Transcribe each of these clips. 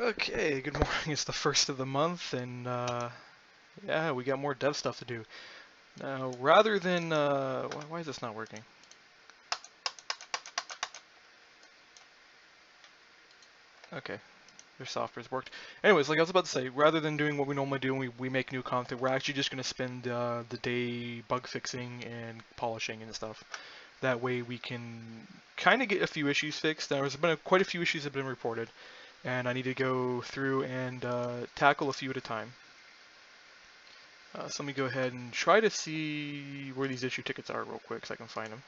Okay, good morning. It's the first of the month, and yeah, we got more dev stuff to do. Now, rather than why is this not working? Okay, their software's worked. Anyways, like I was about to say, rather than doing what we normally do when we make new content, we're actually just gonna spend the day bug fixing and polishing and stuff. That way we can kind of get a few issues fixed. There's been quite a few issues have been reported, and I need to go through and tackle a few at a time. So let me go ahead and try to see where these issue tickets are real quick so I can find them.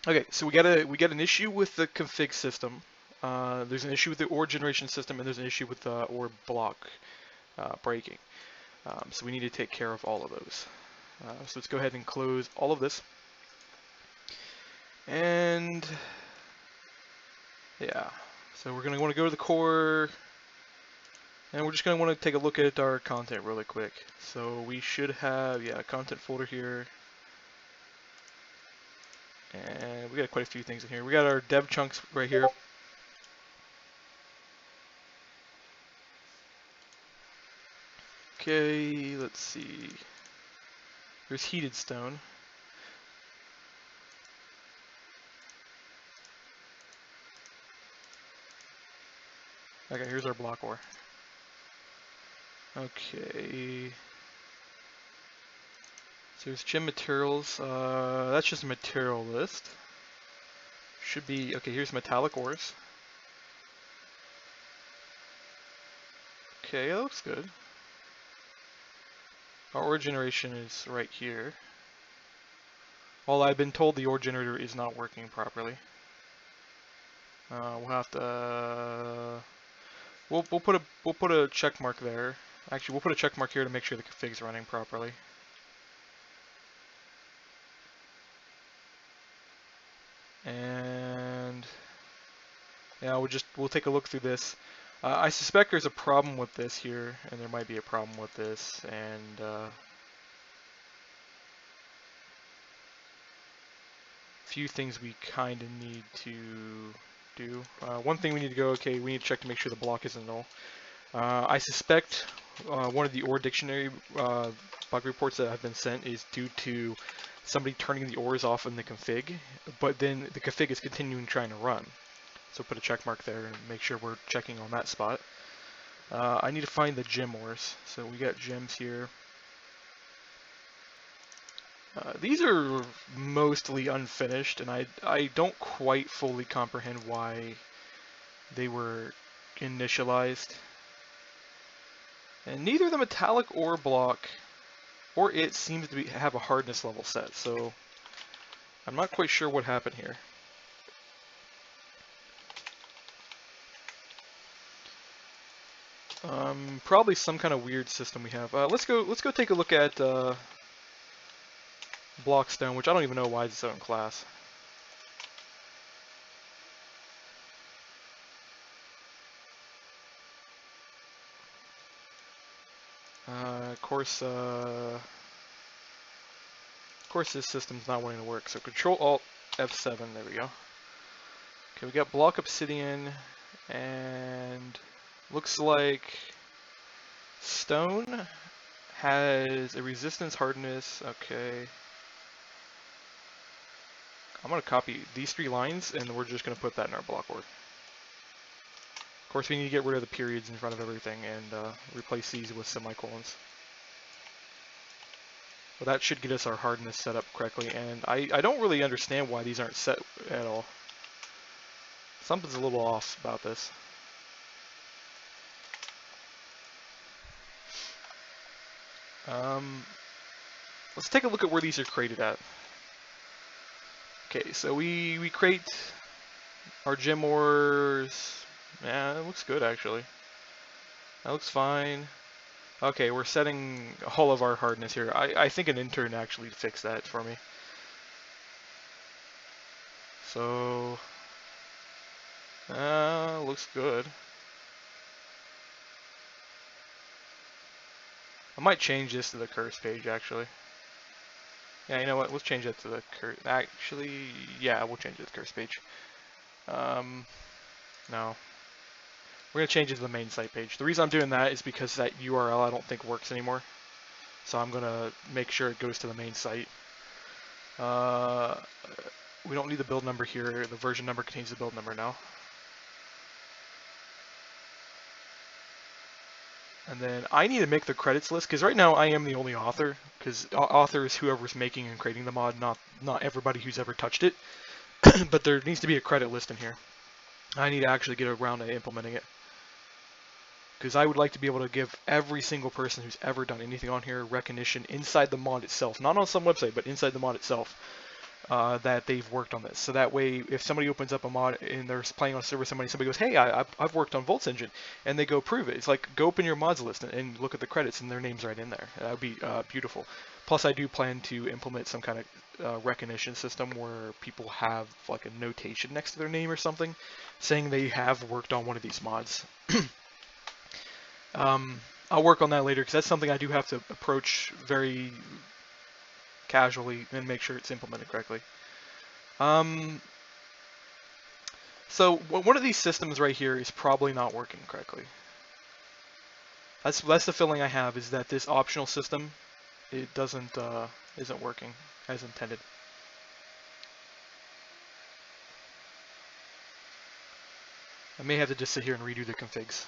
Okay, so we got an issue with the config system. There's an issue with the ore generation system, and there's an issue with the ore block breaking. So we need to take care of all of those. So let's go ahead and close all of this. And yeah, so we're gonna want to go to the core, and we're just gonna want to take a look at our content really quick. So we should have a content folder here. And we got quite a few things in here. We got our dev chunks right here. Okay, let's see. There's heated stone. Okay, here's our block ore. Okay. So there's gem materials. That's just a material list. Should be, okay, here's metallic ores. Okay, that looks good. Our ore generation is right here. Well, I've been told the ore generator is not working properly. We'll have to, we'll put a check mark there. Actually, we'll put a check mark here to make sure the config's running properly. And yeah, we'll take a look through this. I suspect there's a problem with this here, and there might be a problem with this, and a few things we kind of need to do. One thing we need to go, okay, we need to check to make sure the block isn't null. I suspect one of the ore dictionary bug reports that have been sent is due to somebody turning the ores off in the config, but then the config is continuing trying to run. So put a check mark there and make sure we're checking on that spot. I need to find the gem ores. So we got gems here. These are mostly unfinished, and I don't quite fully comprehend why they were initialized. And neither the metallic ore block or it seems to have a hardness level set, so I'm not quite sure what happened here. Probably some kind of weird system we have. Let's go take a look at Blockstone, which I don't even know why it's its own class. Of course, this system's not wanting to work. So Control Alt F7. There we go. Okay, we got block obsidian, and looks like stone has a resistance hardness. Okay. I'm going to copy these 3 lines, and we're just going to put that in our block ore. Of course, we need to get rid of the periods in front of everything and replace these with semicolons. Well, that should get us our hardness set up correctly, and I don't really understand why these aren't set at all. Something's a little off about this. Let's take a look at where these are created at. Okay, so we create our gem ores. Yeah, it looks good actually. That looks fine. Okay, we're setting all of our hardness here. I think an intern actually fixed that for me. So, looks good. I might change this to the curse page actually. Yeah, you know what? Let's change that to the curse. Actually, yeah, we'll change it to the curse page. No. We're going to change it to the main site page. The reason I'm doing that is because that URL I don't think works anymore. So I'm going to make sure it goes to the main site. We don't need the build number here. The version number contains the build number now. And then I need to make the credits list, because right now I am the only author, because author is whoever's making and creating the mod, not everybody who's ever touched it. But there needs to be a credit list in here. I need to actually get around to implementing it, because I would like to be able to give every single person who's ever done anything on here recognition inside the mod itself, not on some website, but inside the mod itself, that they've worked on this. So that way, if somebody opens up a mod and they're playing on a server, somebody goes, hey, I've worked on Volt's engine, and they go prove it. It's like, go open your mods list and look at the credits, and their name's right in there. That would be beautiful. Plus, I do plan to implement some kind of recognition system where people have like a notation next to their name or something, saying they have worked on one of these mods. I'll work on that later, because that's something I do have to approach very casually and make sure it's implemented correctly. So one of these systems right here is probably not working correctly. That's the feeling I have, is that this optional system, it isn't working as intended. I may have to just sit here and redo the configs.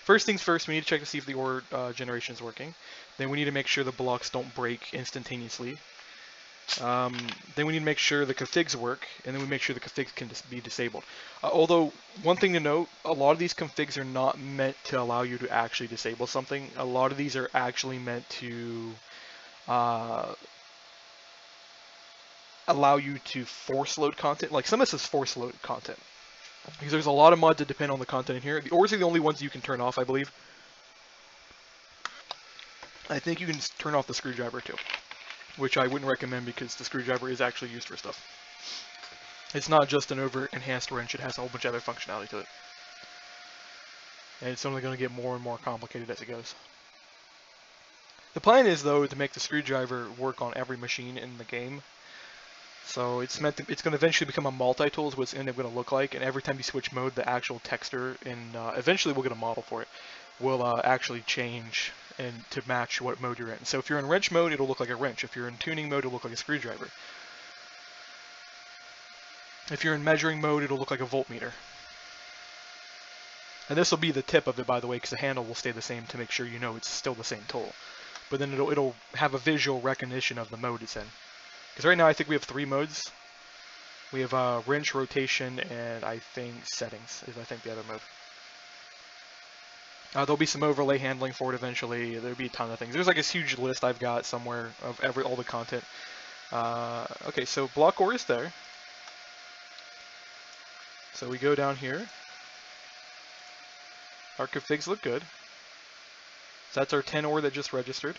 First things first, we need to check to see if the ore generation is working. Then we need to make sure the blocks don't break instantaneously. Then we need to make sure the configs work, and then we make sure the configs can be disabled. Although, one thing to note, a lot of these configs are not meant to allow you to actually disable something. A lot of these are actually meant to allow you to force load content. Like, some of this is force load content, because there's a lot of mods that depend on the content in here. The ores are the only ones you can turn off, I believe. I think you can turn off the screwdriver too, which I wouldn't recommend, because the screwdriver is actually used for stuff. It's not just an over-enhanced wrench, it has a whole bunch of other functionality to it. And it's only going to get more and more complicated as it goes. The plan is, though, to make the screwdriver work on every machine in the game. So it's going to eventually become a multi-tool is what it's going to look like, and every time you switch mode, the actual texture, and eventually we'll get a model for it, will actually change and to match what mode you're in. So if you're in wrench mode, it'll look like a wrench. If you're in tuning mode, it'll look like a screwdriver. If you're in measuring mode, it'll look like a voltmeter. And this will be the tip of it, by the way, because the handle will stay the same to make sure you know it's still the same tool. But then it'll have a visual recognition of the mode it's in. Because right now I think we have 3 modes. We have wrench, rotation, and I think settings is the other mode. There'll be some overlay handling for it eventually. There'll be a ton of things. There's like this huge list I've got somewhere of all the content. Okay, so block ore is there. So we go down here. Our configs look good. So that's our 10 ore that just registered.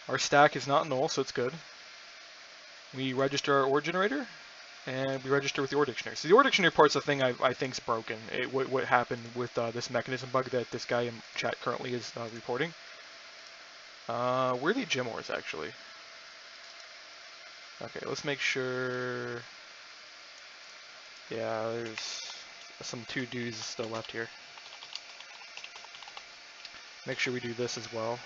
Our stack is not null, so it's good. We register our ore generator, and we register with the ore dictionary. So the ore dictionary part's the thing I think is broken. What happened with this mechanism bug that this guy in chat currently is reporting. Where are the gem ores, actually? Okay, let's make sure... Yeah, there's some 2 dudes still left here. Make sure we do this as well.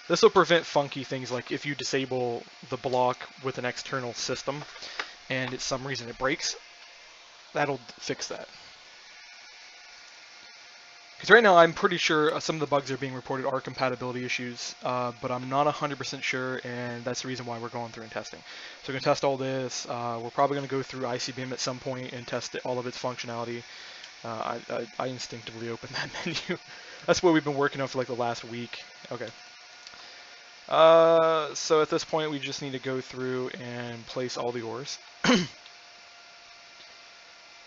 This will prevent funky things like if you disable the block with an external system and for some reason it breaks, that'll fix that. Because right now I'm pretty sure some of the bugs that are being reported are compatibility issues, but I'm not 100% sure, and that's the reason why we're going through and testing. So we're going to test all this. We're probably going to go through ICBM at some point and test all of its functionality. I instinctively opened that menu. That's what we've been working on for like the last week. Okay. So at this point we just need to go through and place all the ores.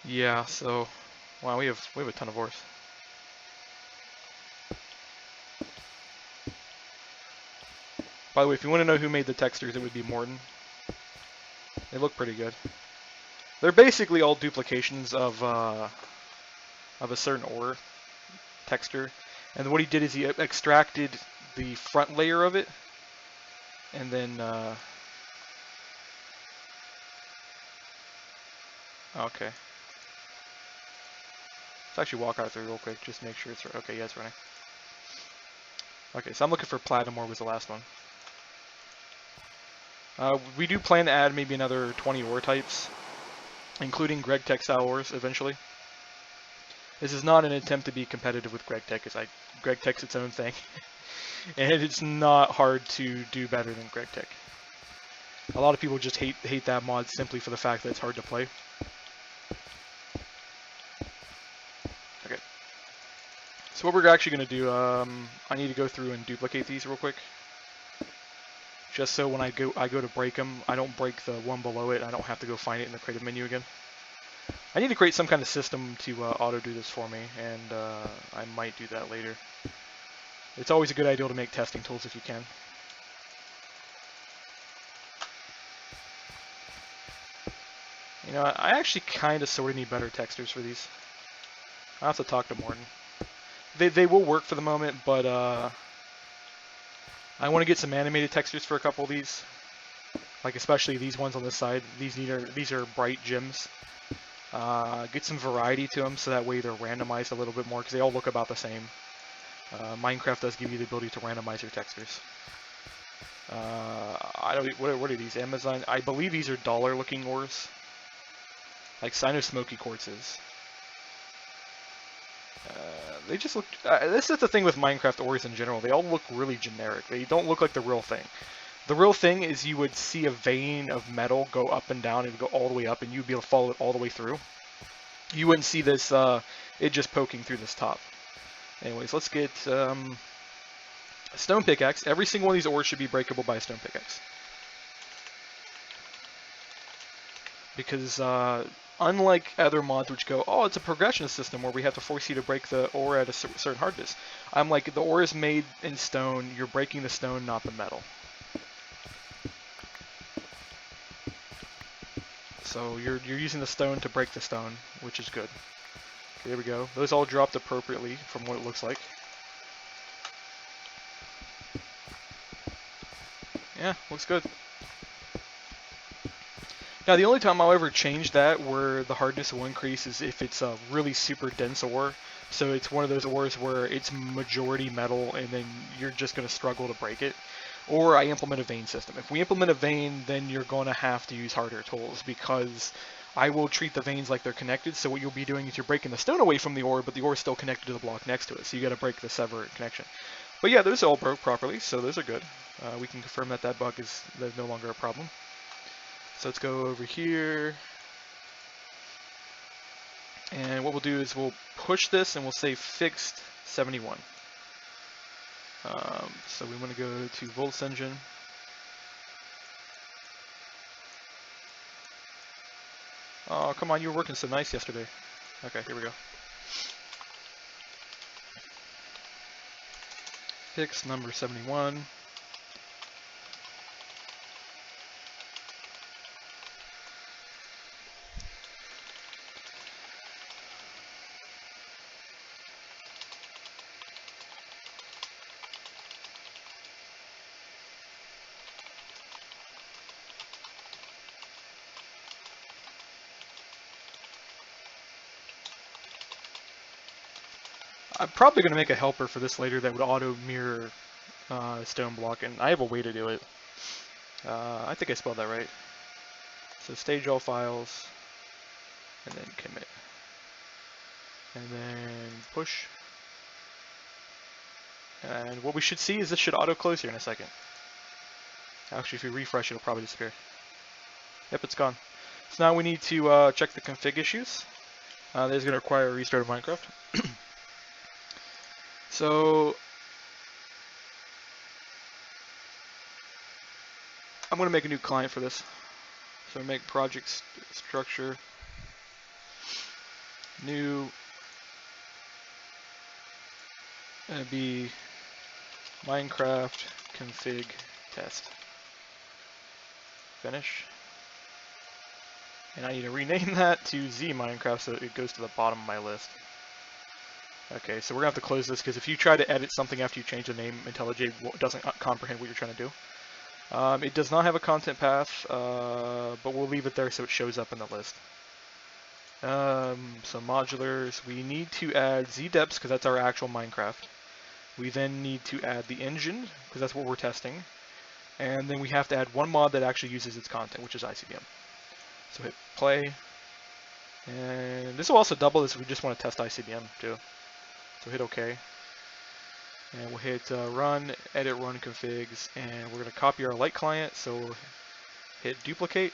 Yeah, so wow, we have a ton of ores. By the way, if you want to know who made the textures, it would be Morton. They look pretty good. They're basically all duplications of a certain ore texture, and what he did is he extracted the front layer of it, and then okay. Let's actually walk out through real quick, just make sure it's okay. Yeah, it's running. Okay, so I'm looking for platinum ore was the last one. We do plan to add maybe another 20 ore types, including Greg Textile ores eventually. This is not an attempt to be competitive with Greg Tech, because Greg Tech's its own thing, and it's not hard to do better than Greg Tech. A lot of people just hate that mod simply for the fact that it's hard to play. Okay. So what we're actually going to do, I need to go through and duplicate these real quick, just so when I go to break them, I don't break the one below it. I don't have to go find it in the creative menu again. I need to create some kind of system to auto do this for me, and I might do that later. It's always a good idea to make testing tools if you can. You know, I actually kind of sort of need better textures for these. I'll have to talk to Morton. They will work for the moment, but I want to get some animated textures for a couple of these. Like especially these ones on this side. These are bright gems. Get some variety to them so that way they're randomized a little bit more, because they all look about the same. Minecraft does give you the ability to randomize your textures. What are these? Amazon? I believe these are dollar looking ores. Like Sino Smoky Quartzes. They just look... this is the thing with Minecraft ores in general. They all look really generic. They don't look like the real thing. The real thing is you would see a vein of metal go up and down and go all the way up, and you'd be able to follow it all the way through. You wouldn't see this, it just poking through this top. Anyways, let's get a stone pickaxe. Every single one of these ores should be breakable by a stone pickaxe. Because unlike other mods which go, oh, it's a progression system where we have to force you to break the ore at a certain hardness. I'm like, the ore is made in stone, you're breaking the stone, not the metal. So you're using the stone to break the stone, which is good. Okay, there we go. Those all dropped appropriately from what it looks like. Yeah, looks good. Now the only time I'll ever change that where the hardness will increase is if it's a really super dense ore. So it's one of those ores where it's majority metal and then you're just going to struggle to break it. Or I implement a vein system. If we implement a vein, then you're going to have to use harder tools, because I will treat the veins like they're connected. So what you'll be doing is you're breaking the stone away from the ore, but the ore is still connected to the block next to it. So you got to break the sever connection. But yeah, those all broke properly, so those are good. We can confirm that that bug is no longer a problem. So let's go over here. And what we'll do is we'll push this and we'll say fixed 71. So we want to go to Volts Engine. Oh, come on, you were working so nice yesterday. Okay, here we go. Fix number 71. I'm probably going to make a helper for this later that would auto mirror stone block, and I have a way to do it. I think I spelled that right. So stage all files, and then commit, and then push. And what we should see is this should auto close here in a second. Actually, if you refresh, it'll probably disappear. Yep, it's gone. So now we need to check the config issues. That is going to require a restart of Minecraft. So I'm going to make a new client for this. So make project structure, new, and it'd be Minecraft config test. Finish. And I need to rename that to Z Minecraft so it goes to the bottom of my list. Okay, so we're going to have to close this, because if you try to edit something after you change the name, IntelliJ doesn't comprehend what you're trying to do. It does not have a content path, but we'll leave it there so it shows up in the list. Some modulars. We need to add ZDeps because that's our actual Minecraft. We then need to add the engine because that's what we're testing. And then we have to add one mod that actually uses its content, which is ICBM. So hit play. And this will also double this if we just want to test ICBM too. So hit OK. And we'll hit run, edit run configs, and we're going to copy our light client. So we'll hit duplicate.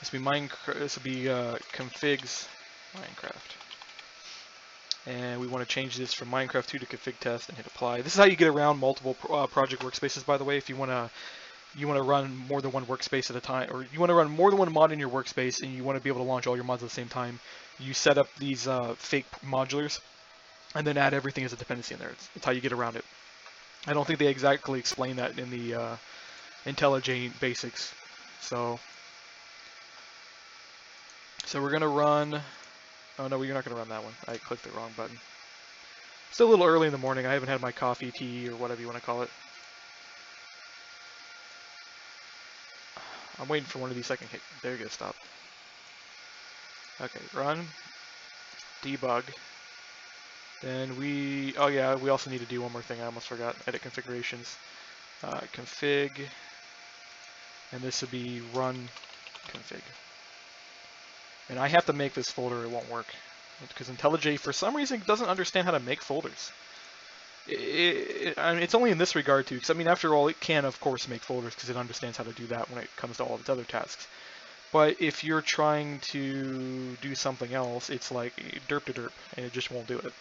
This will be configs Minecraft. And we want to change this from Minecraft 2 to config test and hit apply. This is how you get around multiple project workspaces, by the way. If you want to run more than one workspace at a time, or you want to run more than one mod in your workspace and you want to be able to launch all your mods at the same time, you set up these fake modulars and then add everything as a dependency in there. It's how you get around it. I don't think they exactly explain that in the IntelliJ basics. So we're going to run... Oh no, you're not going to run that one. I clicked the wrong button. Still a little early in the morning. I haven't had my coffee, tea, or whatever you want to call it. I'm waiting for one of these so I can hit... There you go, stop. Okay, run. Debug. Then we... Oh yeah, we also need to do one more thing. I almost forgot. Edit configurations. Config. And this would be run config. And I have to make this folder, it won't work. Because IntelliJ, for some reason, doesn't understand how to make folders. I mean, it's only in this regard, too. Because, I mean, after all, it can, of course, make folders because it understands how to do that when it comes to all of its other tasks. But if you're trying to do something else, it's like derp to derp, and it just won't do it.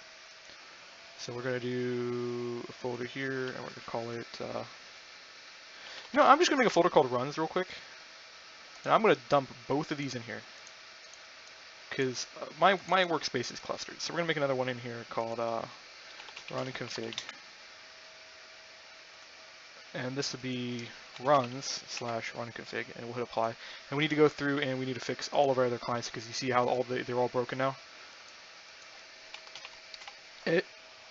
So we're going to do a folder here, and we're going to call it... You know, I'm just going to make a folder called runs real quick. And I'm going to dump both of these in here. Because my workspace is clustered. So we're going to make another one in here called run config. And this would be runs / run config, and we'll hit apply. And we need to go through and we need to fix all of our other clients because you see how they're all broken now.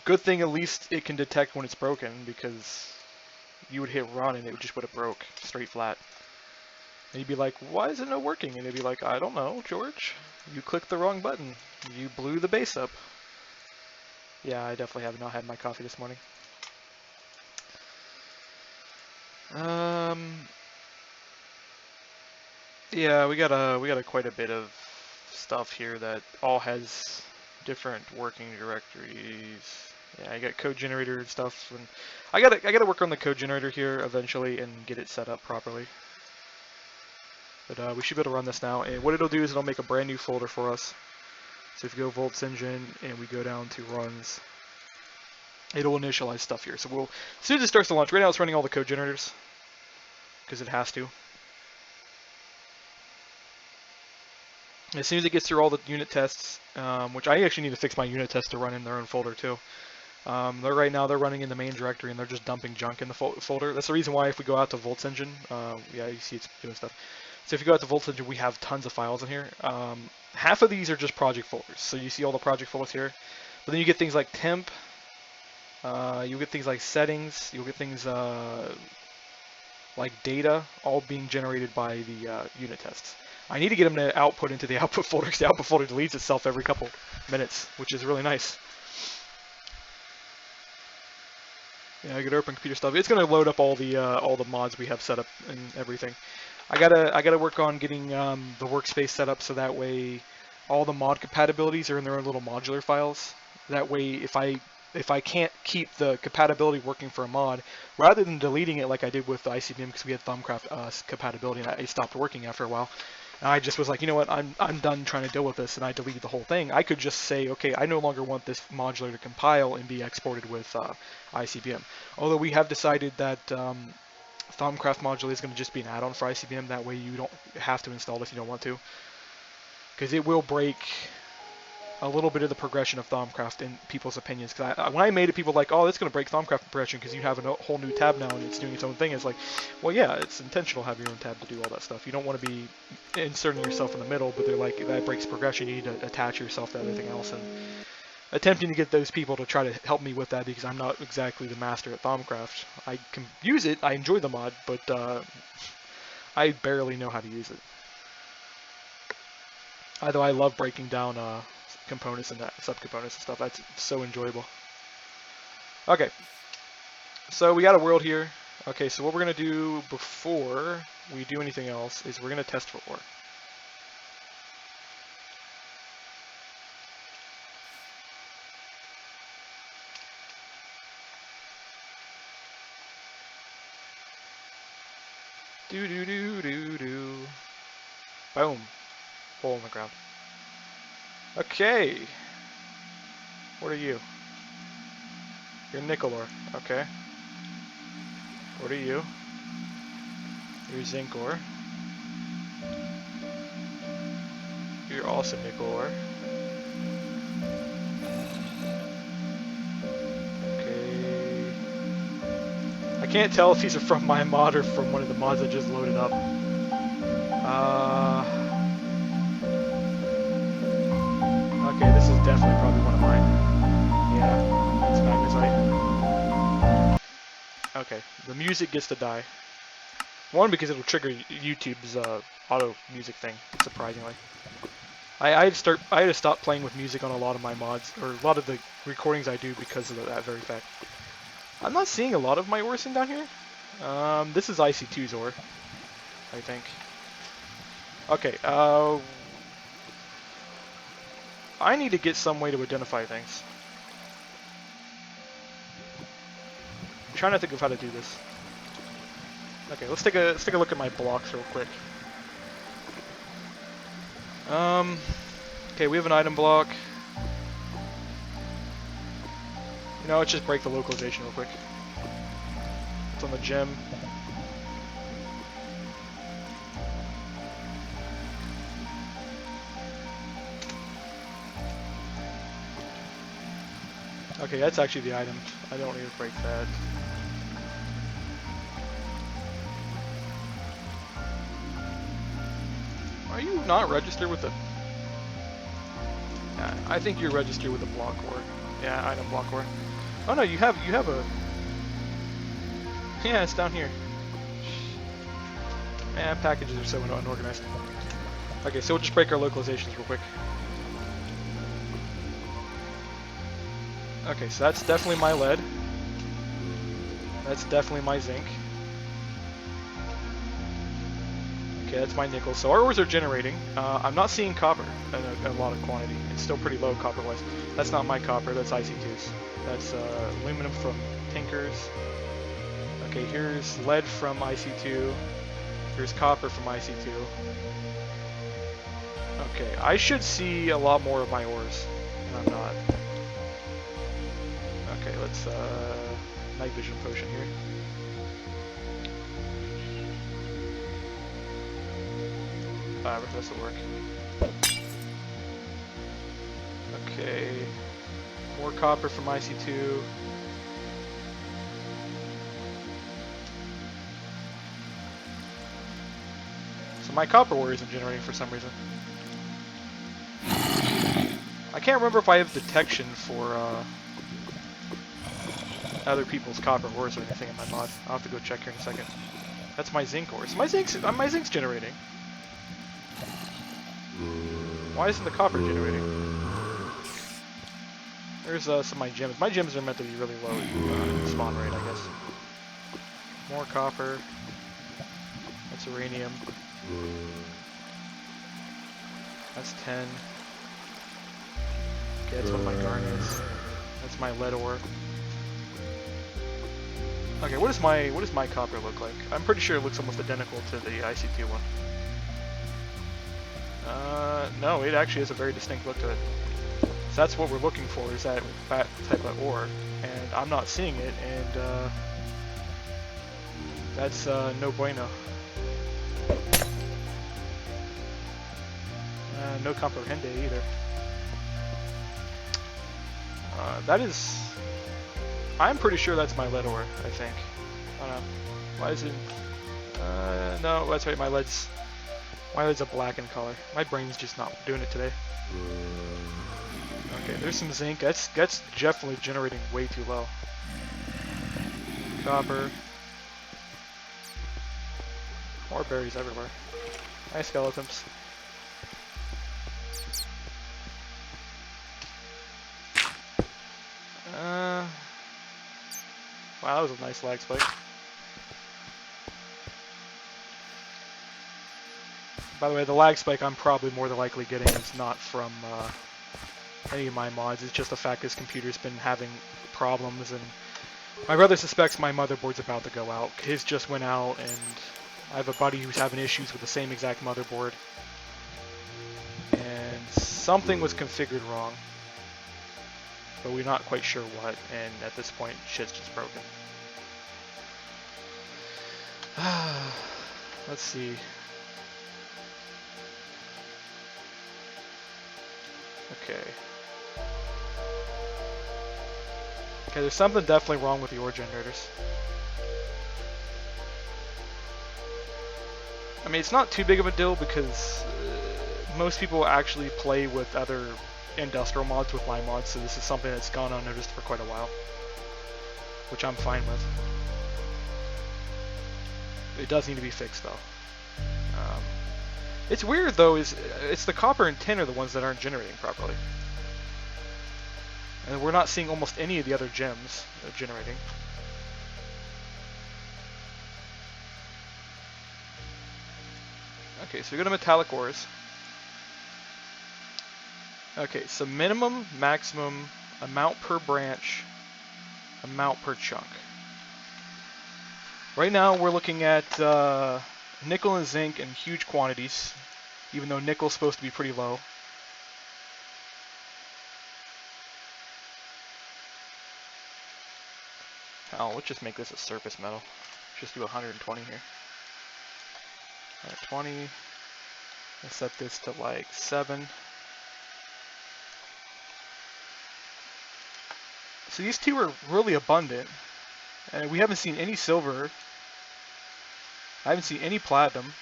Good thing at least it can detect when it's broken, because you would hit run and it just would have broke straight flat. And you'd be like, why is it not working? And it'd be like, I don't know, George. You clicked the wrong button. You blew the base up. Yeah, I definitely have not had my coffee this morning. Yeah, we got quite a bit of stuff here that all has different working directories. Yeah, I got code generator and stuff, and I gotta work on the code generator here eventually and get it set up properly. But we should be able to run this now, and what it'll do is it'll make a brand new folder for us. So if you go Volts Engine and we go down to runs, it'll initialize stuff here. So as soon as it starts to launch, right now it's running all the code generators because it has to. As soon as it gets through all the unit tests, which I actually need to fix my unit tests to run in their own folder too. Right now they're running in the main directory and they're just dumping junk in the folder. That's the reason why if we go out to Volts Engine, yeah, you see it's doing stuff. So if you go out to Volts Engine, we have tons of files in here. Half of these are just project folders. So you see all the project folders here. But then you get things like temp, you'll get things like settings, you'll get things like data, all being generated by the unit tests. I need to get them to output into the output folder because the output folder deletes itself every couple minutes, which is really nice. Yeah, I could open computer stuff. It's going to load up all the mods we have set up and everything. I gotta work on getting the workspace set up so that way all the mod compatibilities are in their own little modular files. That way, if I can't keep the compatibility working for a mod, rather than deleting it like I did with the ICBM because we had Thumbcraft compatibility and it stopped working after a while, and I just was like, you know what, I'm done trying to deal with this, and I deleted the whole thing. I could just say, okay, I no longer want this modular to compile and be exported with ICBM. Although we have decided that Thumbcraft modular is going to just be an add-on for ICBM. That way you don't have to install it if you don't want to, because it will break a little bit of the progression of Thumbcraft in people's opinions. Because when I made it, people were like, oh, that's going to break Thumbcraft progression because you have a whole new tab now and it's doing its own thing. It's like, well, yeah, it's intentional to have your own tab to do all that stuff. You don't want to be inserting yourself in the middle, but they're like, that breaks progression. You need to attach yourself to everything else. And attempting to get those people to try to help me with that because I'm not exactly the master at Thumbcraft. I can use it, I enjoy the mod, but I barely know how to use it. Although I love breaking down components and subcomponents and stuff. That's so enjoyable. Okay, so we got a world here. Okay, so what we're gonna do before we do anything else is we're gonna test for ore. Do do do do do. Boom. Hole in the ground. Okay. What are you? You're nickel ore. Okay. What are you? You're zinc ore. You're also nickel ore. Okay. I can't tell if these are from my mod or from one of the mods I just loaded up. Okay, this is definitely probably one of mine. Yeah, it's magnesite. Okay, the music gets to die. One, because it'll trigger YouTube's auto music thing, surprisingly. I had to stop playing with music on a lot of my mods, or a lot of the recordings I do because of that very fact. I'm not seeing a lot of my ores in down here. This is IC2's ore, I think. Okay, I need to get some way to identify things. I'm trying to think of how to do this. Okay, let's take a look at my blocks real quick. Okay, we have an item block. You know, let's just break the localization real quick. It's on the gem. Okay, that's actually the item. I don't need to break that. Are you not registered with the... Yeah, I think you're registered with a block ore. Yeah, item block ore. Oh no, you have a... Yeah, it's down here. Man, packages are so unorganized. Okay, so we'll just break our localizations real quick. Okay, so that's definitely my lead. That's definitely my zinc. Okay, that's my nickel. So our ores are generating. I'm not seeing copper in a lot of quantity. It's still pretty low copper-wise. That's not my copper, that's IC2's. That's aluminum from Tinkers. Okay, here's lead from IC2. Here's copper from IC2. Okay, I should see a lot more of my ores, and I'm not. Okay, let's night vision potion here. This will work. Okay, more copper from IC2. So my copper ore isn't generating for some reason. I can't remember if I have detection for other people's copper ores or anything in my mod. I'll have to go check here in a second. That's my zinc ore. So my zinc's generating. Why isn't the copper generating? There's some of my gems. My gems are meant to be really low spawn rate, I guess. More copper. That's uranium. That's 10. Okay, that's what my garnets. That's my lead ore. Okay, what does my copper look like? I'm pretty sure it looks almost identical to the IC2 one. No, it actually has a very distinct look to it. So that's what we're looking for, is that type of ore. And I'm not seeing it, and that's no bueno. No comprehende either. That is... I'm pretty sure that's my lead ore, I think. I don't know. Why is it... no, that's right, my lead's a black in color. My brain's just not doing it today. Okay, there's some zinc. That's definitely generating way too low. Copper. More berries everywhere. Nice skeletons. Wow, that was a nice lag spike. By the way, the lag spike I'm probably more than likely getting is not from any of my mods. It's just the fact his computer's been having problems, and my brother suspects my motherboard's about to go out. His just went out, and I have a buddy who's having issues with the same exact motherboard. And something was configured wrong, but we're not quite sure what, and at this point, shit's just broken. Let's see. Okay. Okay, there's something definitely wrong with the ore generators. I mean, it's not too big of a deal because most people actually play with other industrial mods with my mods, so this is something that's gone unnoticed for quite a while, which I'm fine with. It does need to be fixed though. It's weird though, it's the copper and tin are the ones that aren't generating properly. And we're not seeing almost any of the other gems generating. Okay, so we go to metallic ores. Okay, so minimum, maximum, amount per branch, amount per chunk. Right now we're looking at nickel and zinc in huge quantities, even though nickel's supposed to be pretty low. Oh, let's just make this a surface metal. Just do 120 here. 120. Let's set this to like 7. So these two are really abundant, and we haven't seen any silver. I haven't seen any platinum.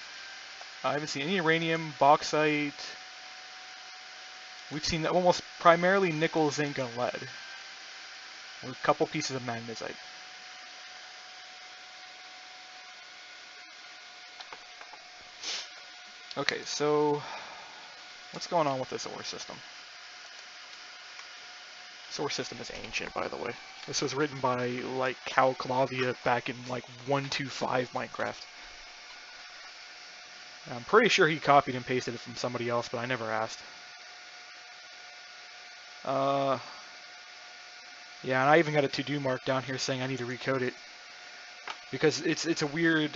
I haven't seen any uranium, bauxite. We've seen almost primarily nickel, zinc, and lead, with a couple pieces of magnesite. Okay, so what's going on with this ore system? This ore system is ancient, by the way. This was written by, like, Cal Clavia back in, like, 1.2.5 Minecraft. I'm pretty sure he copied and pasted it from somebody else, but I never asked. Yeah, and I even got a to-do mark down here saying I need to recode it. Because it's a weird...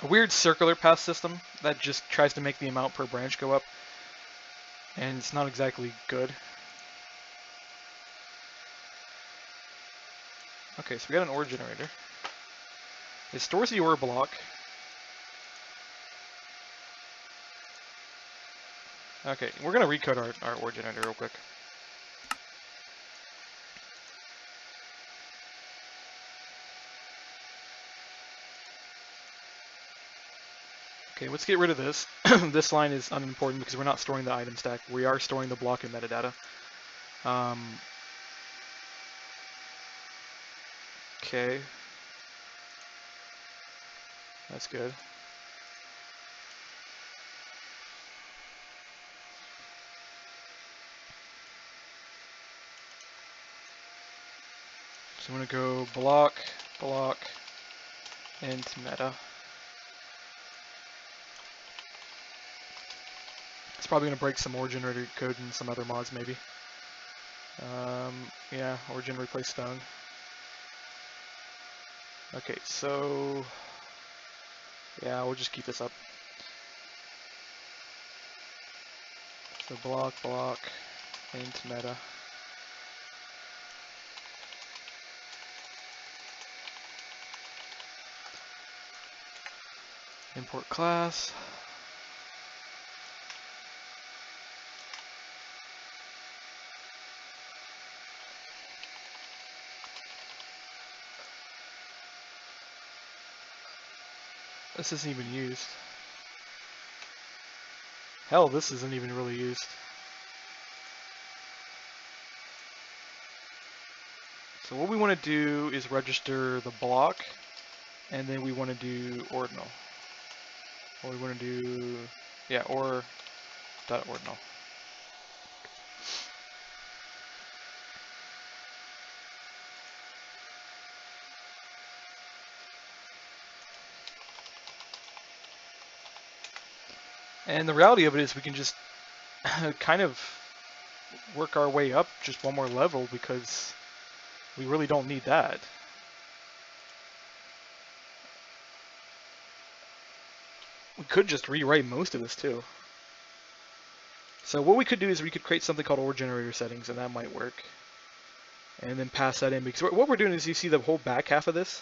a weird circular path system that just tries to make the amount per branch go up. And it's not exactly good. Okay, so we got an ore generator. It stores the ore block. Okay, we're going to recode our ore generator real quick. Okay, let's get rid of this. This line is unimportant because we're not storing the item stack. We are storing the block and metadata. Okay. That's good. So I'm going to go block, block, int meta. It's probably going to break some ore generator code in some other mods, maybe. Yeah, origin replace stone. Okay, so yeah, we'll just keep this up. So block, block, int meta. Import class. This isn't even used. Hell, this isn't even really used. So what we want to do is register the block, and then we want to do ordinal. What we want to do, yeah, or.ordinal. And the reality of it is we can just kind of work our way up just one more level because we really don't need that. We could just rewrite most of this too. So what we could do is we could create something called ore generator settings, and that might work. And then pass that in, because what we're doing is, you see the whole back half of this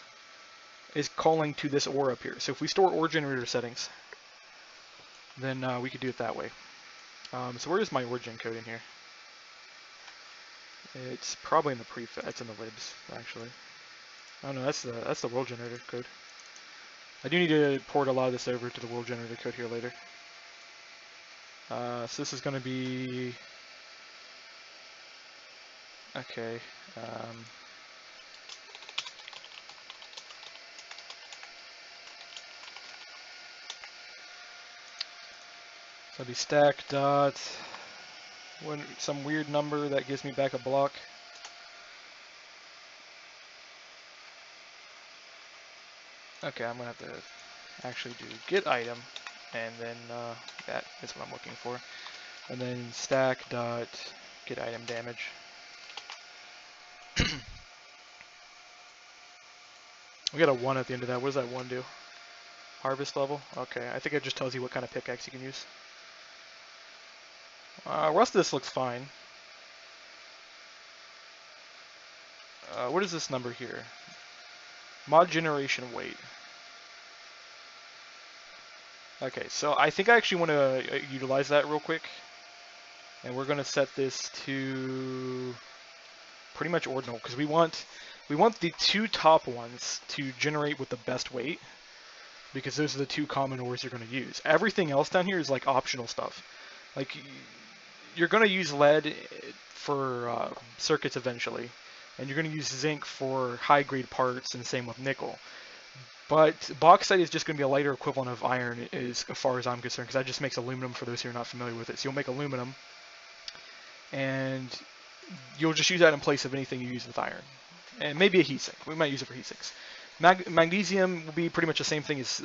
is calling to this ore up here. So if we store ore generator settings, then we could do it that way. So where is my origin code in here? It's probably in the prefab. It's in the libs, actually. Oh no, that's the world generator code. I do need to port a lot of this over to the world generator code here later. So this is going to be okay. So it'll be stack dot some weird number that gives me back a block. Okay, I'm gonna have to actually do get item, and then that is what I'm looking for. And then stack dot get item damage. We got a 1 at the end of that. What does that 1 do? Harvest level? Okay, I think it just tells you what kind of pickaxe you can use. Rest of this looks fine. What is this number here? Mod generation weight. Okay, so I think I actually want to utilize that real quick. And we're going to set this to pretty much ordinal, because we want the 2 top ones to generate with the best weight, because those are the 2 common ores you're going to use. Everything else down here is like optional stuff. Like, you're going to use lead for circuits eventually, and you're going to use zinc for high-grade parts, and same with nickel. But bauxite is just going to be a lighter equivalent of iron, as far as I'm concerned, because that just makes aluminum, for those who are not familiar with it. So you'll make aluminum, and you'll just use that in place of anything you use with iron. And maybe a heat sink. We might use it for heat sinks. Magnesium will be pretty much the same thing as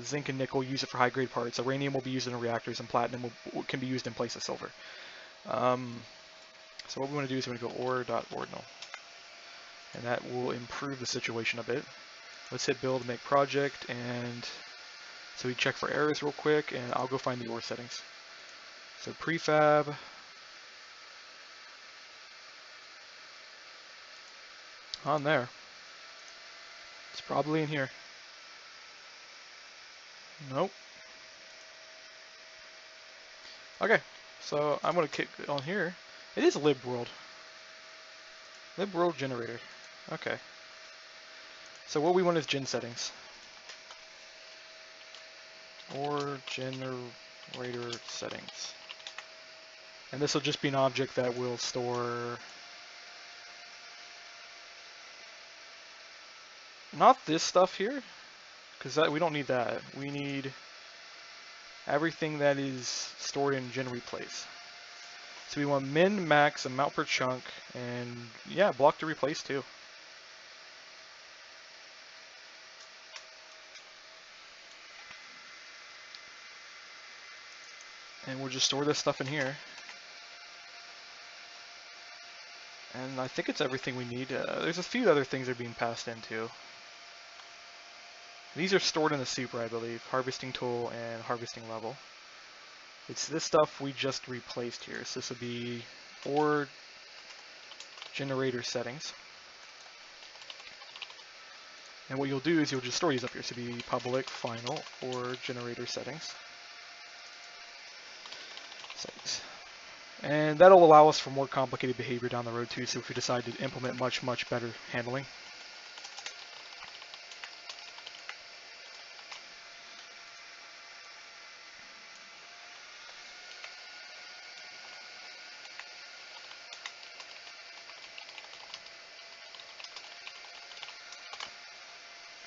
zinc and nickel. Use it for high-grade parts. Uranium will be used in reactors, and platinum can be used in place of silver. So what we want to do is we're going to go ore.ordinal. And that will improve the situation a bit. Let's hit build, make project, and so we check for errors real quick, and I'll go find the ore settings. So prefab. On there. It's probably in here. Nope. Okay, so I'm going to kick on here. It is libworld. Libworld generator. Okay. So what we want is gen settings. Or generator settings. And this will just be an object that will store... Not this stuff here, because we don't need that. We need everything that is stored in gen replace. So we want min, max, amount per chunk, and yeah, block to replace too. And we'll just store this stuff in here. And I think it's everything we need. There's a few other things that are being passed into. These are stored in the super, I believe. Harvesting tool and harvesting level. It's this stuff we just replaced here. So this will be ore generator settings. And what you'll do is you'll just store these up here. So it'll be public final ore generator settings. And that'll allow us for more complicated behavior down the road too, so if we decide to implement much better handling.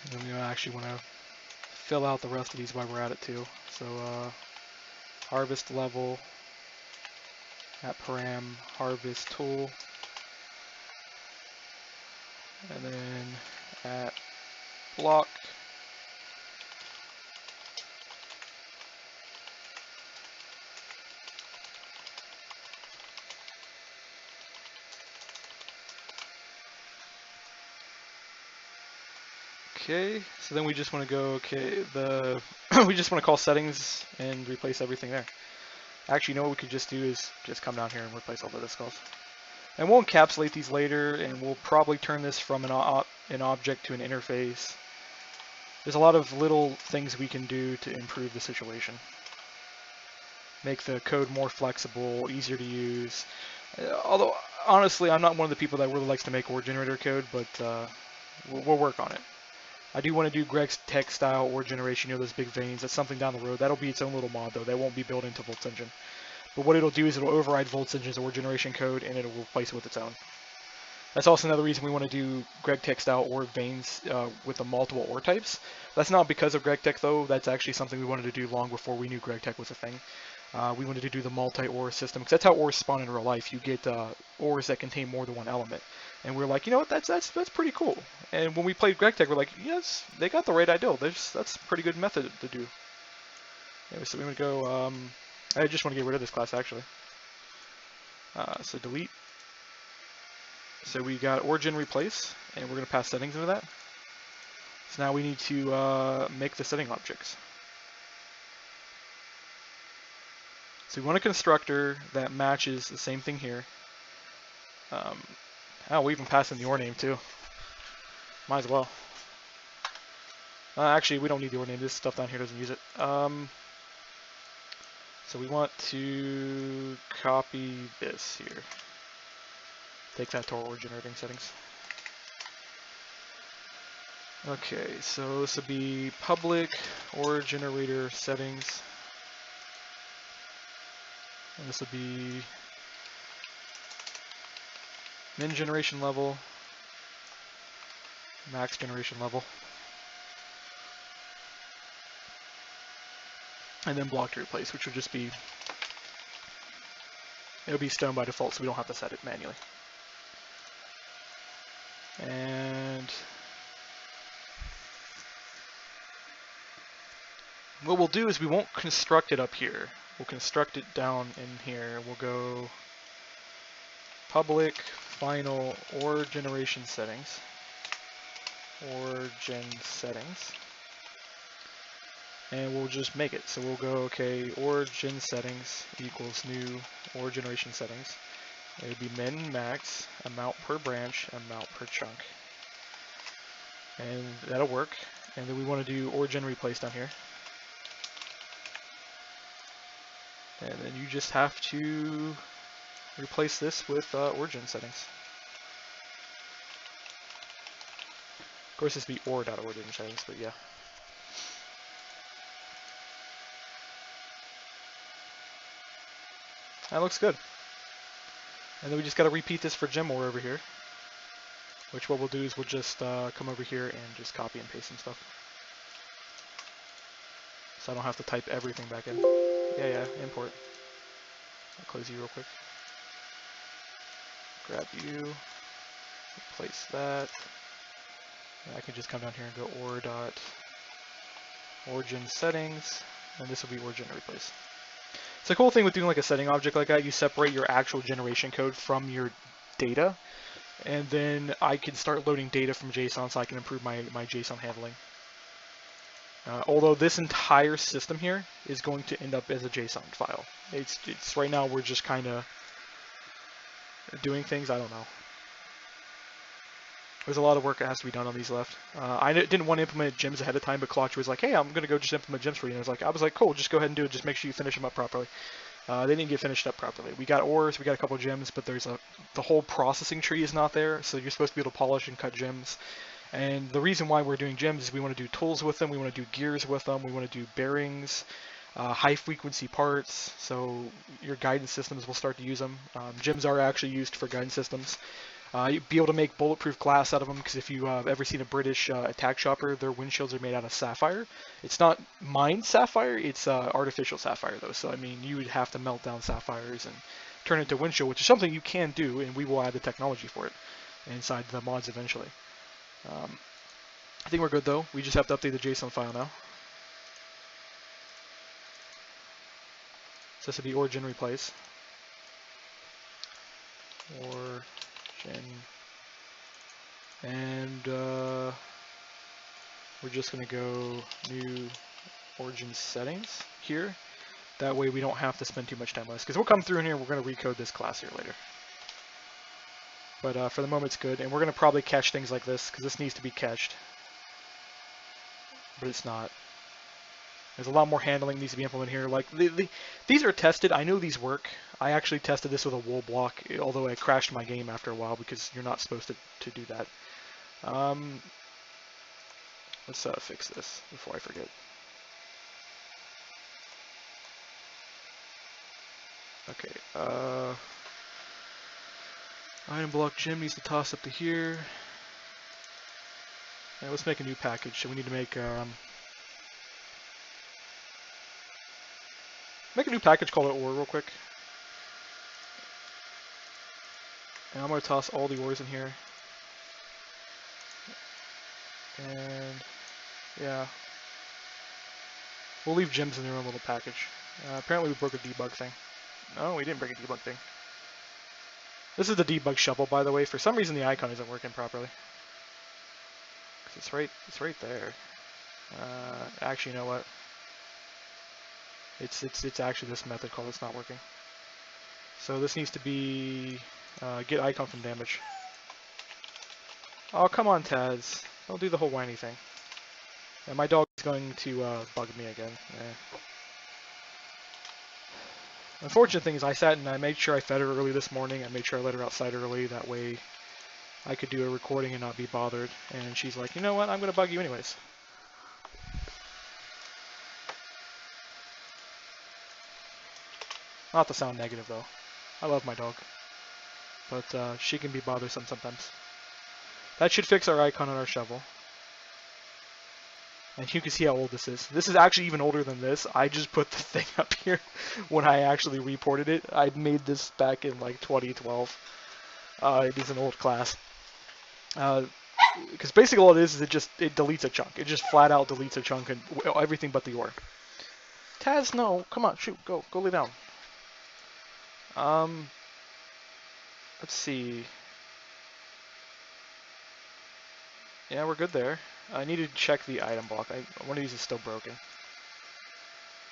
And then we actually want to fill out the rest of these while we're at it too. So harvest level, at param, harvest tool, and then at block, Okay, so then we just want to go, okay, we just want to call settings and replace everything there. Actually, you know what we could just do is just come down here and replace all the disk calls. And we'll encapsulate these later, and we'll probably turn this from an object to an interface. There's a lot of little things we can do to improve the situation. Make the code more flexible, easier to use. Although, honestly, I'm not one of the people that really likes to make OR generator code, but we'll work on it. I do want to do Greg's tech style OR generation, you know, those big veins. That's something down the road. That'll be its own little mod, though. That won't be built into Volt's engine. But what it'll do is it'll override Volt's engine's OR generation code, and it'll replace it with its own. That's also another reason we want to do Greg Tech style OR veins with the multiple OR types. That's not because of Greg Tech, though. That's actually something we wanted to do long before we knew Greg Tech was a thing. We wanted to do the multi-OR system, because that's how ORs spawn in real life. You get ORs that contain more than one element. And we're like, you know what, that's pretty cool. And when we played Greg Tech, we're like, yes, they got the right idea. That's a pretty good method to do. Anyway, so we're going to go, I just want to get rid of this class, actually. So delete. So we got origin replace, and we're going to pass settings into that. So now we need to make the setting objects. So we want a constructor that matches the same thing here. Oh, we even passed in the OR name too. Might as well. Actually, we don't need the OR name. This stuff down here doesn't use it. So we want to copy this here. Take that to our OR generating settings. Okay, so this would be public OR generator settings. And this would be min generation level, max generation level, and then block to replace, which would just be, it'll be stone by default, so we don't have to set it manually. And what we'll do is we won't construct it up here. We'll construct it down in here. We'll go public final OR generation settings, OR gen settings, and we'll just make it. So we'll go, okay, OR gen settings equals new OR generation settings. It would be min, max, amount per branch, amount per chunk. And that'll work. And then we want to do OR gen replace down here. And then you just have to replace this with origin settings. Of course, this would be or.origin settings, but yeah. That looks good. And then we just got to repeat this for GemOR over here. Which what we'll do is we'll just come over here and just copy and paste some stuff. So I don't have to type everything back in. Yeah, import. I'll close you real quick. Grab you, replace that. And I can just come down here and go or.origin settings, and this will be origin replace. So the cool thing with doing like a setting object like that, you separate your actual generation code from your data, and then I can start loading data from JSON so I can improve my JSON handling. Although this entire system here is going to end up as a JSON file. It's right now we're just kind of doing things, I don't know. There's a lot of work that has to be done on these left. I didn't want to implement gems ahead of time, but Kalachi was like, hey, I'm going to go just implement gems for you. And I was like, cool, just go ahead and do it. Just make sure you finish them up properly. They didn't get finished up properly. We got ores, we got a couple of gems, but the whole processing tree is not there. So you're supposed to be able to polish and cut gems. And the reason why we're doing gems is we want to do tools with them, we want to do gears with them, we want to do bearings, high frequency parts, so your guidance systems will start to use them. Gems are actually used for guidance systems. You'll be able to make bulletproof glass out of them, because if you've ever seen a British attack chopper, their windshields are made out of sapphire. It's not mined sapphire, it's artificial sapphire though, so I mean you would have to melt down sapphires and turn it into windshield, which is something you can do, and we will add the technology for it inside the mods eventually. I think we're good though. We just have to update the JSON file now. So this would be origin replace. Origin. And we're just going to go new origin settings here. That way we don't have to spend too much time on this, because we'll come through in here and we're going to recode this class here later. But for the moment it's good, and we're going to probably cache things like this, because this needs to be cached. But it's not. There's a lot more handling needs to be implemented here. Like these are tested. I know these work. I actually tested this with a wool block, although I crashed my game after a while because you're not supposed to do that. Let's fix this before I forget. Okay. Item block gem needs to toss up to here. And let's make a new package. So we need to make a new package called ore real quick. And I'm going to toss all the ores in here. And yeah, we'll leave gems in their own little package. Apparently we broke a debug thing. No, we didn't break a debug thing. This is the debug shovel, by the way. For some reason the icon isn't working properly. It's right there. Actually, you know what? It's actually this method call that's not working. So this needs to be get icon from damage. Oh, come on, Taz. Don't do the whole whiny thing. And my dog is going to bug me again. Unfortunate thing is I sat and I made sure I fed her early this morning. I made sure I let her outside early. That way I could do a recording and not be bothered. And she's like, you know what? I'm going to bug you anyways. Not to sound negative though. I love my dog. But she can be bothersome sometimes. That should fix our icon on our shovel. And you can see how old this is. This is actually even older than this. I just put the thing up here when I actually reported it. I made this back in like 2012. It is an old class. Because basically all it is it deletes a chunk. It just flat out deletes a chunk and everything but the ore. Taz, no. Come on, shoot. Go lay down. Let's see. Yeah, we're good there. I need to check the item block. One of these is still broken.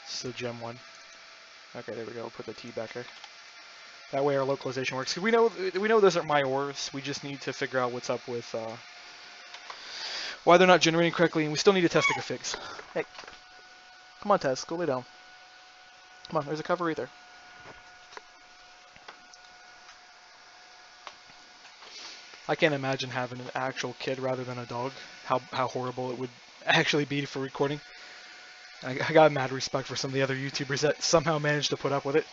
So gem one. Okay, there we go. Put the T back there. That way our localization works. We know those aren't my ores. We just need to figure out what's up with why they're not generating correctly, and we still need to test a fix. Hey, come on, Tess. Go lay down. Come on. There's a cover right there. I can't imagine having an actual kid rather than a dog. How horrible it would actually be for recording. I got mad respect for some of the other YouTubers that somehow managed to put up with it.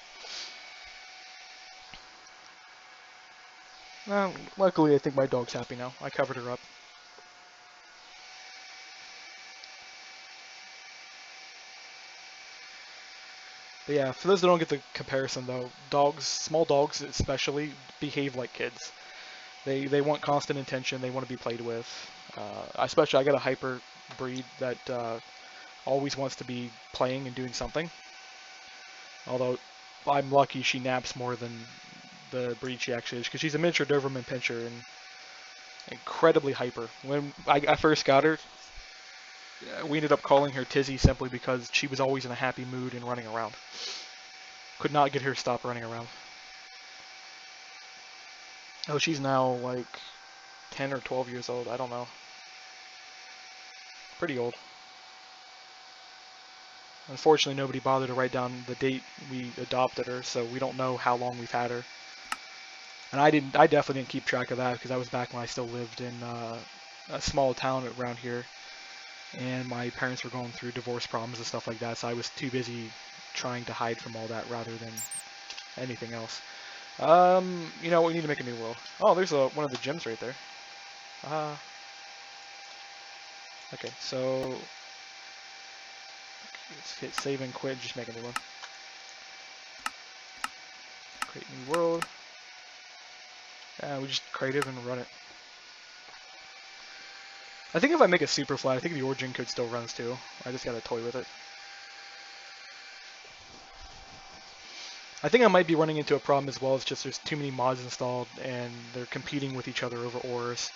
Well, luckily I think my dog's happy now. I covered her up. But yeah, for those that don't get the comparison though, small dogs especially, behave like kids. They want constant attention. They want to be played with. Especially, I got a hyper breed that always wants to be playing and doing something. Although I'm lucky she naps more than the breed she actually is, because she's a miniature Doberman Pinscher and incredibly hyper. When I first got her, we ended up calling her Tizzy simply because she was always in a happy mood and running around. Could not get her to stop running around. Oh, she's now like 10 or 12 years old. I don't know. Pretty old. Unfortunately, nobody bothered to write down the date we adopted her, so we don't know how long we've had her. And I definitely didn't keep track of that because I was back when I still lived in a small town around here, and my parents were going through divorce problems and stuff like that, so I was too busy trying to hide from all that rather than anything else. You know, we need to make a new world. Oh, there's one of the gems right there. Okay, so let's hit save and quit and just make a new one. Create new world. We just create it and run it. I think if I make a super flat, I think the origin code still runs too. I just gotta toy with it. I think I might be running into a problem as well. It's just there's too many mods installed and they're competing with each other over ores.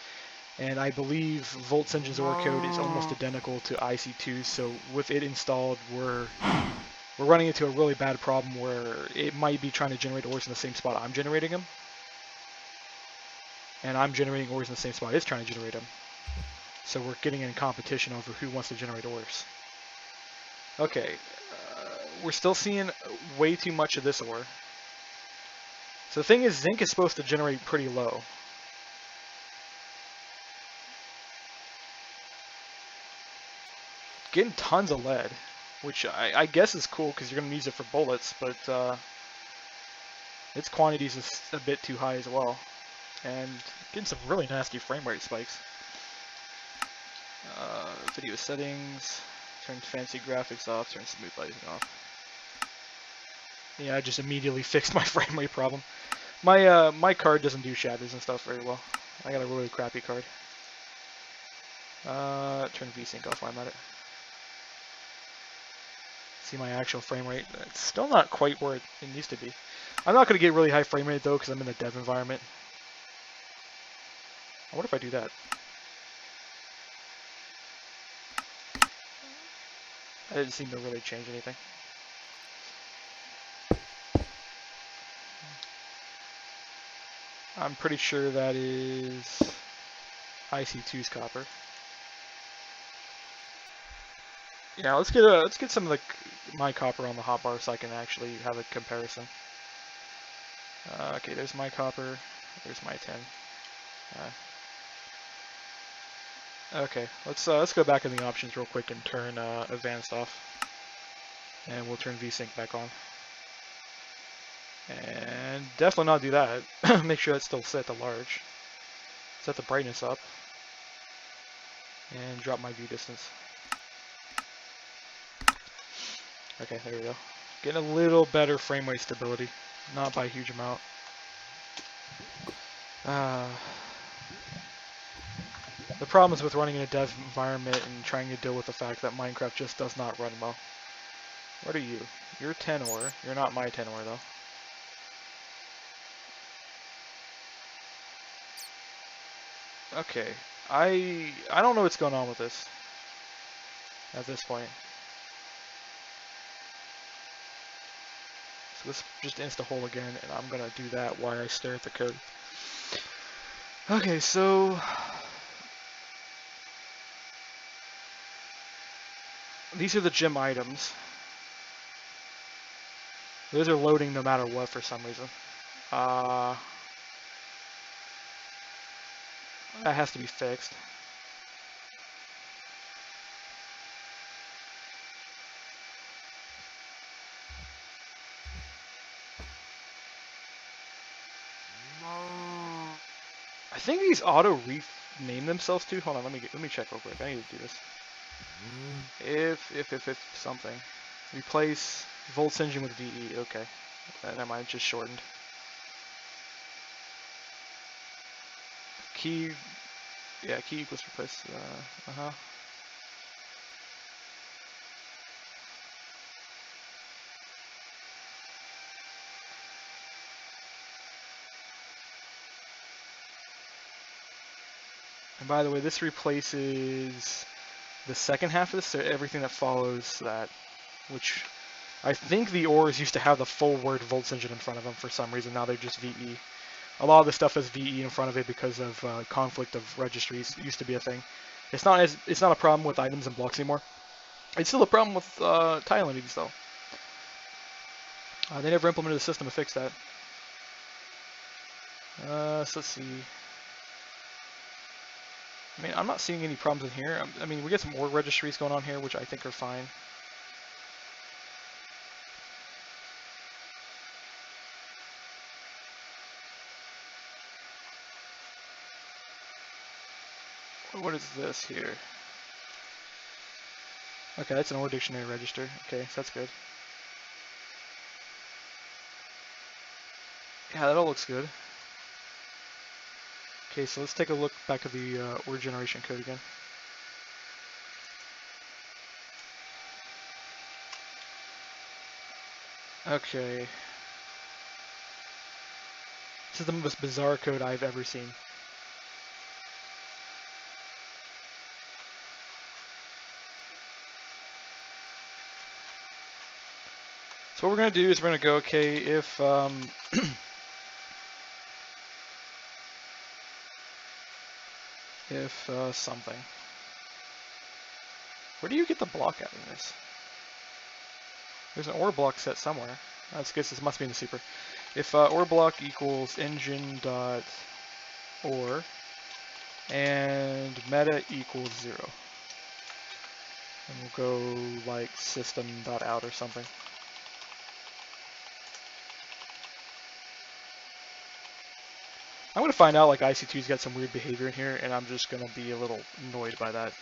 And I believe VoltSension's OR code is almost identical to IC2's, so with it installed, we're running into a really bad problem where it might be trying to generate ores in the same spot I'm generating them, and I'm generating ores in the same spot it's trying to generate them. So we're getting in competition over who wants to generate ores. Okay, we're still seeing way too much of this ore. So the thing is, zinc is supposed to generate pretty low. Getting tons of lead, which I guess is cool because you're going to use it for bullets, but its quantities is a bit too high as well. And getting some really nasty frame rate spikes. Video settings, turn fancy graphics off, turn smooth lighting off. Yeah, I just immediately fixed my frame rate problem. My card doesn't do shatters and stuff very well. I got a really crappy card. Turn VSync off while I'm at it. See my actual frame rate. It's still not quite where it used to be. I'm not going to get really high frame rate though because I'm in a dev environment. I wonder if I do that. That didn't seem to really change anything. I'm pretty sure that is IC2's copper. Yeah, let's get some of my copper on the hotbar so I can actually have a comparison. Okay, there's my copper. There's my tin. Okay, let's go back in the options real quick and turn advanced off, and we'll turn VSync back on. And definitely not do that. Make sure that's still set to large. Set the brightness up, and drop my view distance. Okay, there we go. Getting a little better frame rate stability, not by a huge amount. The problems with running in a dev environment and trying to deal with the fact that Minecraft just does not run well. What are you? You're 10 ore. You're not my 10 ore though. Okay, I don't know what's going on with this at this point. So let's just insta hole again, and I'm gonna do that while I stare at the code. Okay, so these are the gym items. Those are loading no matter what for some reason. That has to be fixed. I think these auto rename themselves too. Hold on, let me check real quick. I need to do this. If something. Replace Volts engine with VE. Okay. Never mind, just shortened. Key. Yeah, key equals replace. And by the way, this replaces the second half of this, so everything that follows that, which I think the ores used to have the full word Volts engine in front of them for some reason. Now they're just VE. A lot of the stuff has VE in front of it because of conflict of registries. It used to be a thing. It's not a problem with items and blocks anymore. It's still a problem with tile entities though. They never implemented a system to fix that. So let's see. I mean, I'm not seeing any problems in here. I mean, we get some ore registries going on here, which I think are fine. What is this here? Okay, that's an ore dictionary register. Okay, so that's good. Yeah, that all looks good. Okay, so let's take a look back at the ore generation code again. Okay. This is the most bizarre code I've ever seen. So what we're going to do is we're going to go, okay, if if something. Where do you get the block out of this? There's an ore block set somewhere. That's guess this must be in the super. If ore block equals engine dot ore and meta equals 0, and we'll go like system dot out or something. I'm gonna find out like IC2's got some weird behavior in here, and I'm just gonna be a little annoyed by that.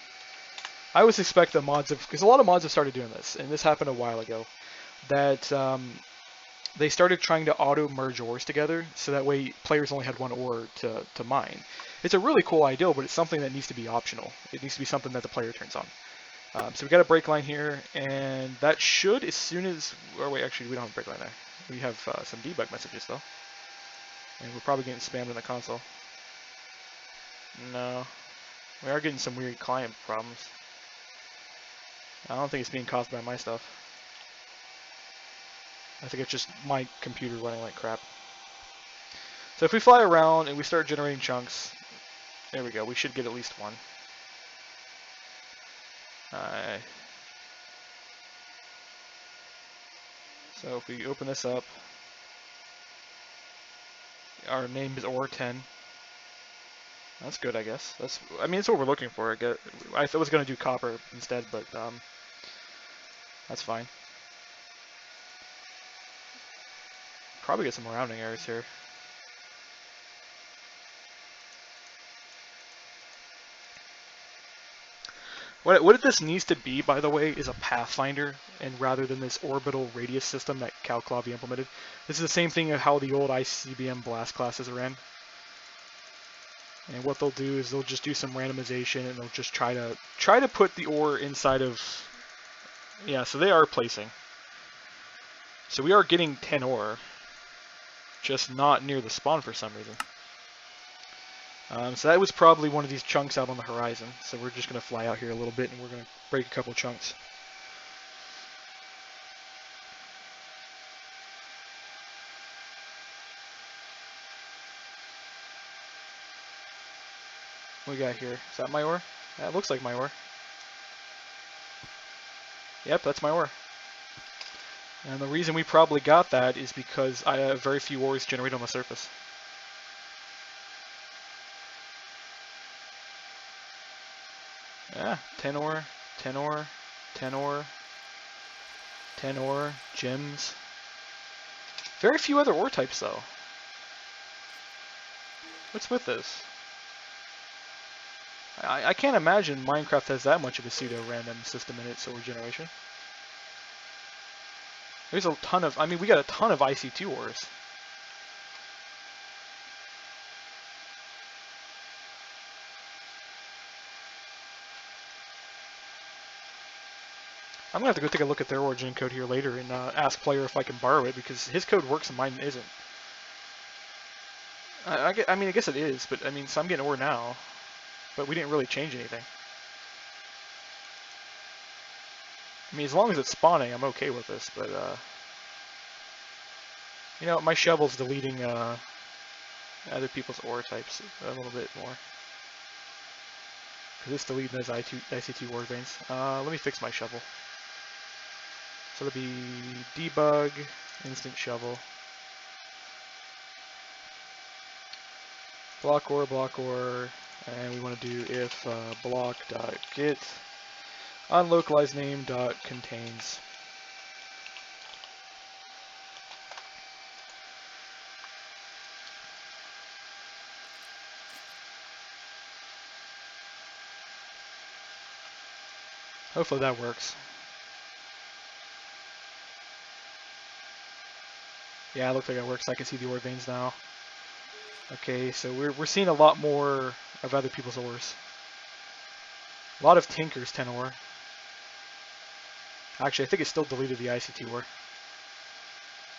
I always expect the mods have, because a lot of mods have started doing this, and this happened a while ago, that they started trying to auto merge ores together, so that way players only had one ore to mine. It's a really cool ideal, but it's something that needs to be optional. It needs to be something that the player turns on. So we got a break line here, and that should, as soon as, or wait, actually we don't have a break line there. We have some debug messages though. And we're probably getting spammed in the console. No. We are getting some weird client problems. I don't think it's being caused by my stuff. I think it's just my computer running like crap. So if we fly around and we start generating chunks, there we go, we should get at least one. So if we open this up, our name is ore10. That's good, I guess. I mean, it's what we're looking for. I was going to do copper instead, but that's fine. Probably get some rounding errors here. What this needs to be, by the way, is a pathfinder, and rather than this orbital radius system that Calclavi implemented. This is the same thing of how the old ICBM blast classes ran. And what they'll do is they'll just do some randomization, and they'll just try to put the ore inside of. Yeah, so they are placing. So we are getting 10 ore, just not near the spawn for some reason. So that was probably one of these chunks out on the horizon. So we're just going to fly out here a little bit, and we're going to break a couple chunks. What we got here? Is that my ore? That looks like my ore. Yep, that's my ore. And the reason we probably got that is because I have very few ores generated on the surface. Yeah, 10 ore, 10 ore, 10 ore, 10 ore, gems. Very few other ore types though. What's with this? I can't imagine Minecraft has that much of a pseudo-random system in its ore generation. There's a ton of, I mean, we got a ton of IC2 ores. I'm gonna have to go take a look at their origin code here later and ask player if I can borrow it, because his code works and mine isn't. I mean, I guess it is, but I mean, so I'm getting ore now, but we didn't really change anything. I mean, as long as it's spawning, I'm okay with this, but you know, my shovel's deleting other people's ore types a little bit more. Because it's deleting those IC2 ore veins. Let me fix my shovel. So it'll be debug, instant shovel. Block ore, and we want to do if block.get unlocalized name dot contains. Hopefully that works. Yeah, it looks like it works. I can see the ore veins now. Okay, so we're seeing a lot more of other people's ores. A lot of Tinker's 10 ore. Actually, I think it still deleted the IC2 ore.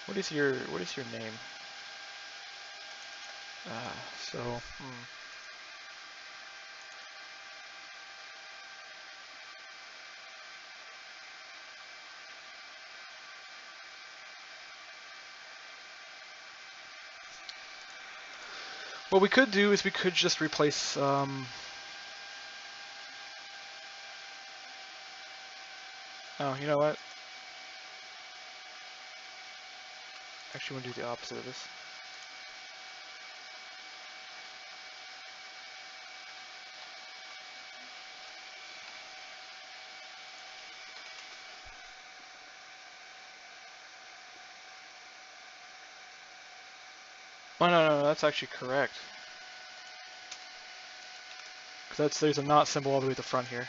What is your name? So. What we could do is we could just replace. Oh, you know what? Actually, I want to do the opposite of this. Oh no, that's actually correct. Because there's a not symbol all the way at the front here.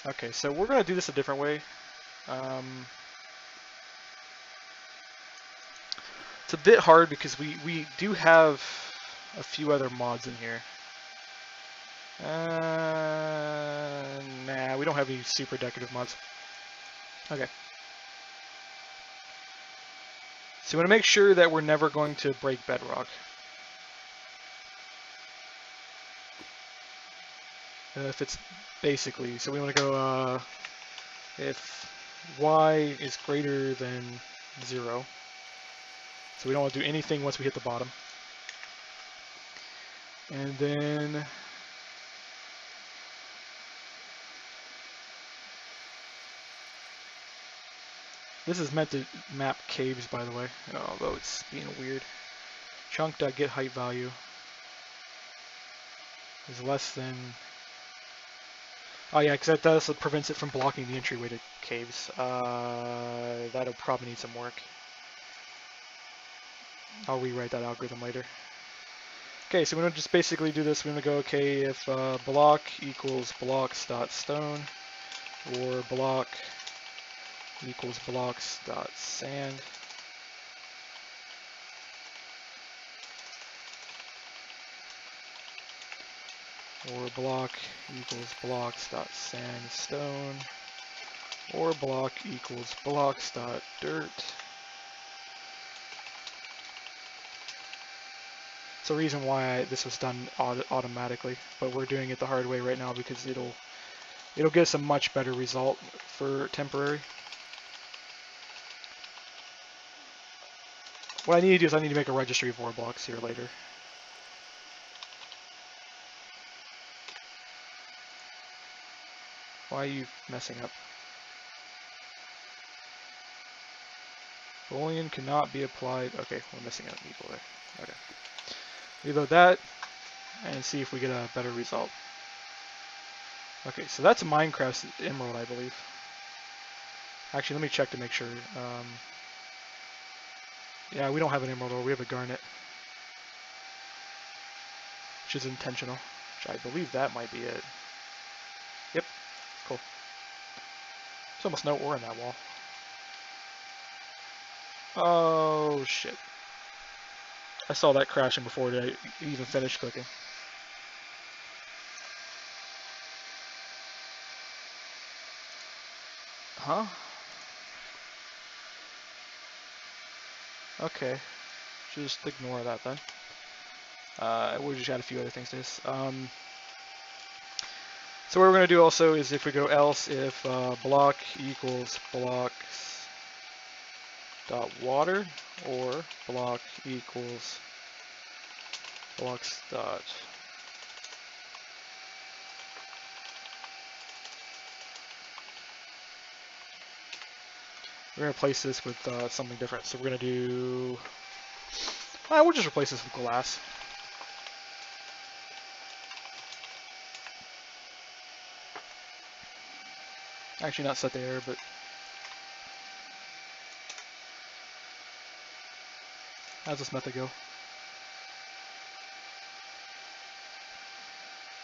Okay, so we're gonna do this a different way. It's a bit hard because we do have a few other mods in here. Nah, we don't have any super decorative mods. Okay. So we want to make sure that we're never going to break bedrock. If it's basically, so we want to go if y is greater than 0. So we don't want to do anything once we hit the bottom. And then this is meant to map caves, by the way, although it's being weird. Chunk.getHeightValue is less than. Oh yeah, because that prevents it from blocking the entryway to caves. That'll probably need some work. I'll rewrite that algorithm later. Okay, so we're going to just basically do this. We're going to go, okay, if block equals blocks.stone, or block equals blocks.sand, or block equals blocks.sandstone, or block equals blocks.dirt. It's the reason why this was done automatically, but we're doing it the hard way right now because it'll get us a much better result for temporary. What I need to do is I need to make a registry of void blocks here later. Why are you messing up? Boolean cannot be applied. Okay, we're missing an equal there. Okay. Reload that and see if we get a better result. Okay, so that's a Minecraft emerald, I believe. Actually, let me check to make sure. Yeah, we don't have an emerald ore, we have a garnet. Which is intentional. Which I believe that might be it. Yep, cool. There's almost no ore in that wall. Oh, shit. I saw that crashing before I even finished clicking. Huh? Okay. Just ignore that then. We'll just add a few other things to this. So what we're going to do also is if we go else if block equals blocks dot water, or block equals blocks dot we're going to replace this with something different. So we're going to do we'll just replace this with glass. Actually, not set the error, but how's this method go?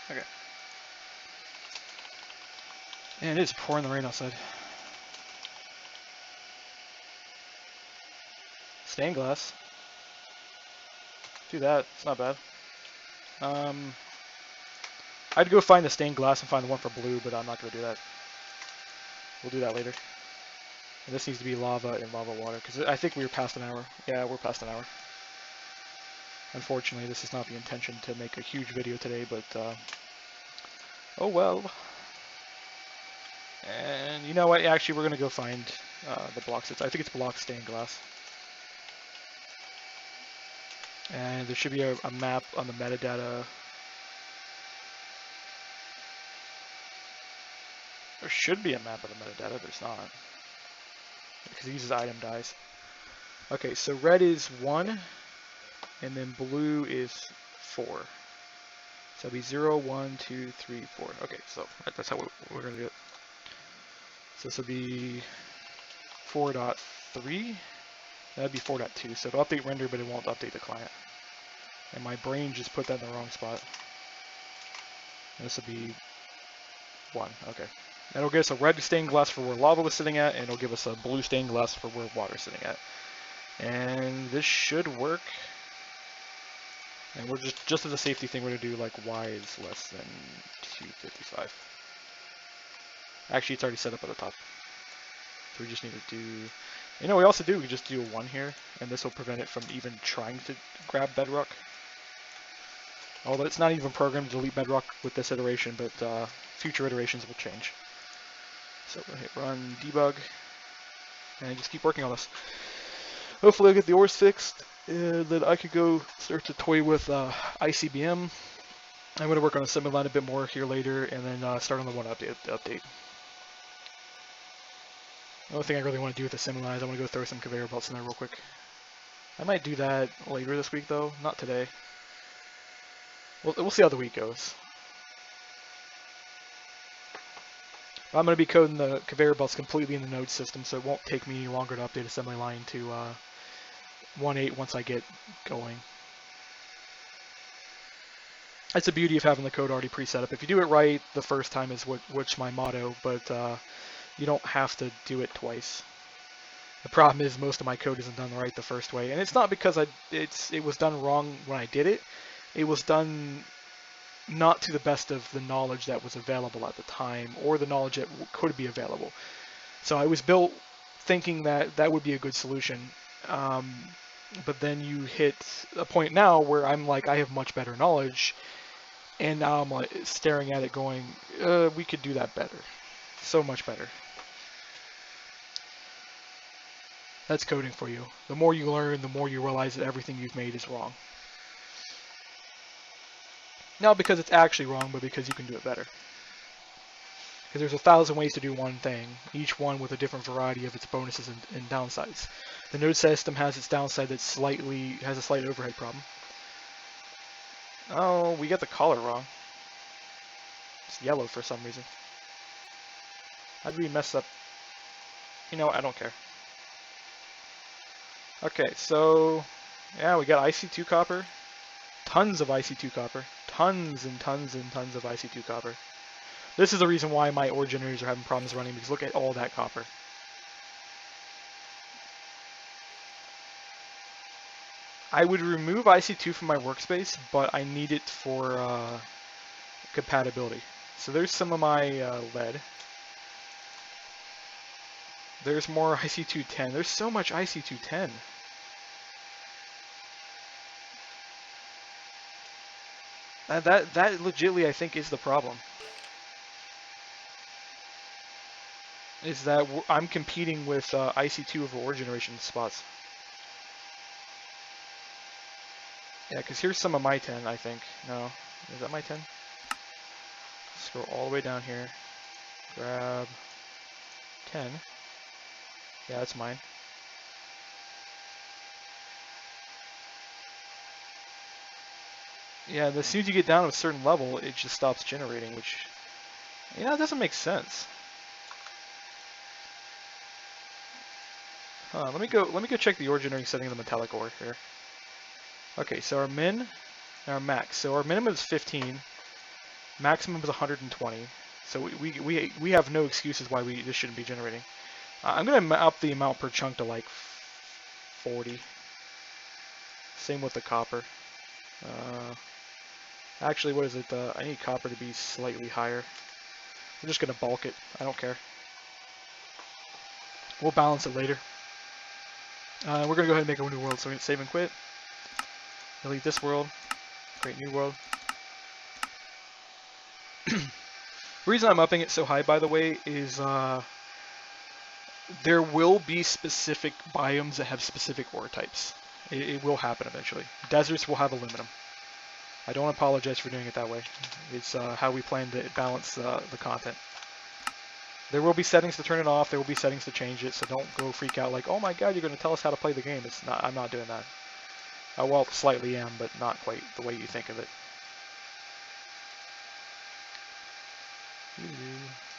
Okay. And it is pouring the rain outside. Stained glass. Do that. It's not bad. I'd go find the stained glass and find the one for blue, but I'm not going to do that. We'll do that later. And this needs to be lava and lava water, because I think we were past an hour. Yeah, we're past an hour. Unfortunately, this is not the intention to make a huge video today, but oh well. And you know what? Actually, we're going to go find the blocks. I think it's block stained glass. And there should be a map on the metadata. There should be a map of the metadata, there's not. Because it uses item dies. Okay, so red is 1, and then blue is 4. So it'll be 0, 1, 2, 3, 4. Okay, so that's how we're going to do it. So this will be 4.3. That'd be 4.2. So it'll update render, but it won't update the client. And my brain just put that in the wrong spot. And this will be 1. Okay. That'll give us a red stained glass for where lava was sitting at, and it'll give us a blue stained glass for where water is sitting at. And this should work. And we're just as a safety thing, we're going to do like y is less than 255. Actually, it's already set up at the top. So we just need to do, you know, we also do, we just do a 1 here, and this will prevent it from even trying to grab bedrock. Although it's not even programmed to delete bedrock with this iteration, but future iterations will change. So we'll hit run debug, and just keep working on this. Hopefully I'll get the ores fixed, and then I could go start to toy with ICBM. I'm going to work on assembly line a bit more here later, and then start on the one update. The only thing I really want to do with assembly line is I want to go throw some conveyor belts in there real quick. I might do that later this week though, not today. We'll see how the week goes. But I'm going to be coding the conveyor belts completely in the node system, so it won't take me any longer to update assembly line to 1.8 once I get going. That's the beauty of having the code already pre-set up. If you do it right the first time is what's my motto, but you don't have to do it twice. The problem is most of my code isn't done right the first way, and it's not because it was done wrong when I did it. It was done not to the best of the knowledge that was available at the time, or the knowledge that could be available. So I was built thinking that that would be a good solution, but then you hit a point now where I'm like, I have much better knowledge, and now I'm like staring at it going, we could do that better. So much better. That's coding for you. The more you learn, the more you realize that everything you've made is wrong. Not because it's actually wrong, but because you can do it better. Because there's 1,000 ways to do one thing, each one with a different variety of its bonuses and downsides. The node system has its downside that has a slight overhead problem. Oh, we got the color wrong. It's yellow for some reason. How did we mess up? You know what, I don't care. Okay, so yeah, we got IC2 copper. Tons of IC2 copper. Tons and tons and tons of IC2 copper. This is the reason why my ore generators are having problems running, because look at all that copper. I would remove IC2 from my workspace, but I need it for compatibility. So there's some of my lead. There's more IC210. There's so much IC210. That legitimately I think is the problem. Is that I'm competing with IC2 over ore generation spots. Yeah, because here's some of my 10, I think. No, is that my 10? Scroll all the way down here. Grab 10. Yeah, that's mine. Yeah, as soon as you get down to a certain level, it just stops generating, which, you know, it doesn't make sense. Let me go check the ore generating setting of the metallic ore here. Okay, so our min and our max. So our minimum is 15, maximum is 120. So we have no excuses why this shouldn't be generating. I'm gonna up the amount per chunk to like 40. Same with the copper. Actually, what is it? I need copper to be slightly higher. I'm just gonna bulk it. I don't care. We'll balance it later. We're gonna go ahead and make a new world. So we're gonna save and quit. Delete this world. Create new world. The reason I'm upping it so high, by the way, is there will be specific biomes that have specific ore types. It will happen eventually. Deserts will have aluminum. I don't apologize for doing it that way. It's how we plan to balance the content. There will be settings to turn it off. There will be settings to change it. So don't go freak out like, oh my god, you're going to tell us how to play the game. It's not. I'm not doing that. Well, slightly am, but not quite the way you think of it.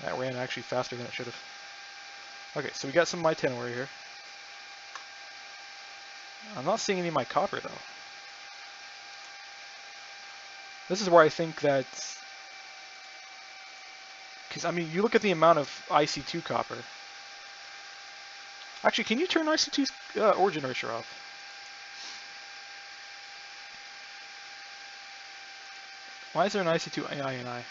That ran actually faster than it should have. Okay, so we got some of my tinware here. I'm not seeing any of my copper though. This is where I think that, because I mean, you look at the amount of IC2 copper. Actually, can you turn IC2's origin erasure off? Why is there an IC2 INI?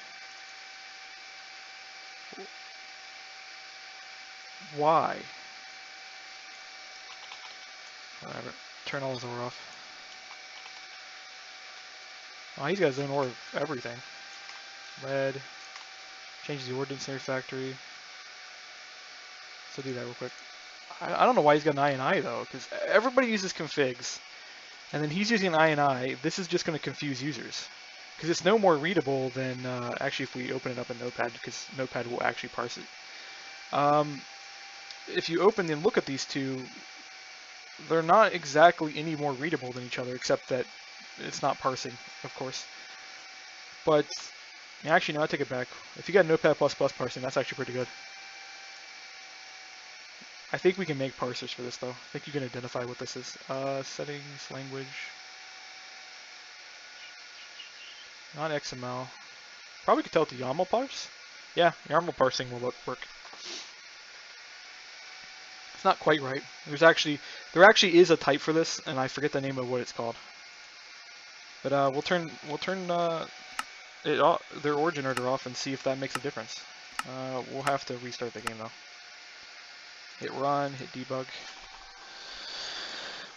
Why? Whatever. Turn all his ore off. Oh, he's got his own ore of everything. Lead. Change the ordnance near factory. So do that real quick. I don't know why he's got an INI though, because everybody uses configs, and then he's using an INI. This is just going to confuse users, because it's no more readable than actually if we open it up in Notepad, because Notepad will actually parse it. If you open and look at these two, they're not exactly any more readable than each other, except that it's not parsing, of course. But actually, no, I take it back. If you got Notepad++ parsing, that's actually pretty good. I think we can make parsers for this though. I think you can identify what this is. Settings, language. Not XML. Probably could tell it to YAML parse. Yeah, YAML parsing will work. It's not quite right. There actually is a type for this, and I forget the name of what it's called. But we'll turn their origin order off and see if that makes a difference. We'll have to restart the game though. Hit run, hit debug.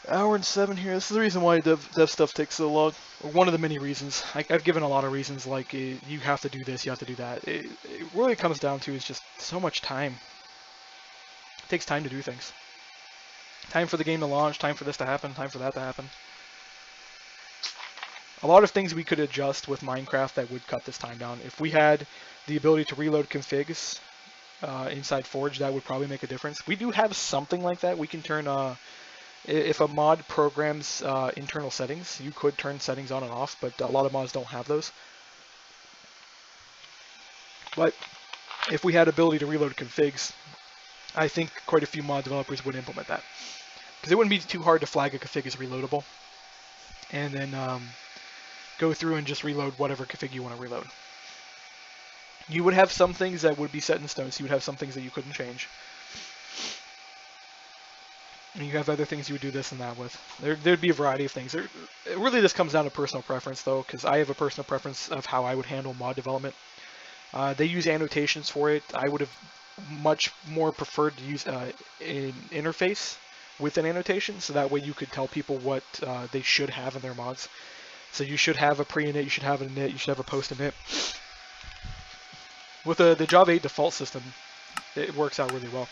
Hour and 7 here. This is the reason why dev stuff takes so long. Or one of the many reasons. I've given a lot of reasons, like you have to do this, you have to do that. It really comes down to is just so much time. It takes time to do things. Time for the game to launch, time for this to happen, time for that to happen. A lot of things we could adjust with Minecraft that would cut this time down. If we had the ability to reload configs inside Forge, that would probably make a difference. We do have something like that. We can turn, if a mod programs internal settings, you could turn settings on and off, but a lot of mods don't have those. But if we had ability to reload configs, I think quite a few mod developers would implement that. Because it wouldn't be too hard to flag a config as reloadable, and then go through and just reload whatever config you want to reload. You would have some things that would be set in stone, so you would have some things that you couldn't change. And you have other things you would do this and that with. There'd be a variety of things. Really, this comes down to personal preference, though, because I have a personal preference of how I would handle mod development. They use annotations for it. I would have much more preferred to use an interface with an annotation, so that way you could tell people what they should have in their mods. So you should have a pre-init, you should have an init, you should have a post-init. With the Java 8 default system, it works out really well.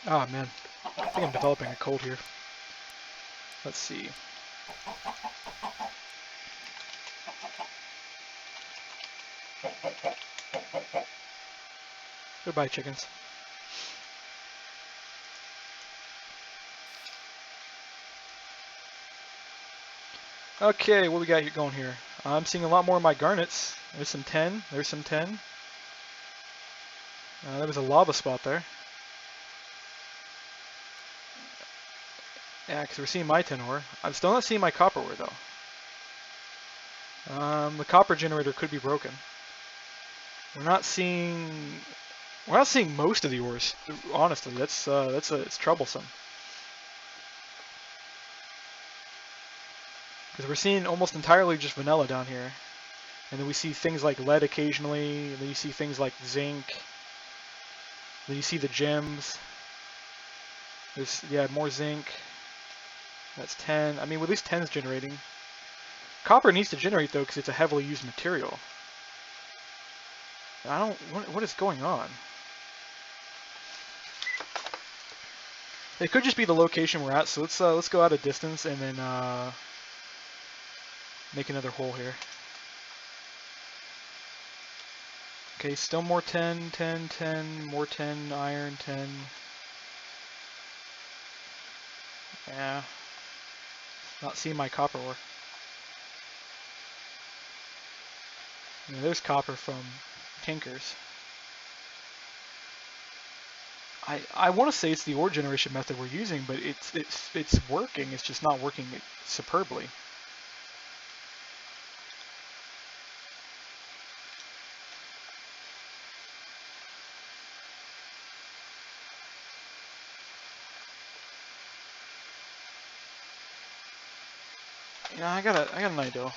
Ah, man. I think I'm developing a cold here. Let's see. Goodbye, chickens. Okay, what we got here going here? I'm seeing a lot more of my garnets. There's some 10. There's some 10. There was a lava spot there. Yeah, because we're seeing my tin ore. I'm still not seeing my copper ore, though. The copper generator could be broken. We're not seeing most of the ores. Honestly, it's troublesome. Because we're seeing almost entirely just vanilla down here. And then we see things like lead occasionally, and then you see things like zinc. Then you see the gems. There's, yeah, more zinc. That's 10. I mean, at least 10 is generating. Copper needs to generate though because it's a heavily used material. I don't. What is going on? It could just be the location we're at. So let's go out a distance and then make another hole here. Okay, still more 10, 10, 10, more 10, iron, 10. Yeah, not seeing my copper ore. There's copper from tankers. I want to say it's the ore generation method we're using, but it's working. It's just not working superbly. Yeah, I got an idea.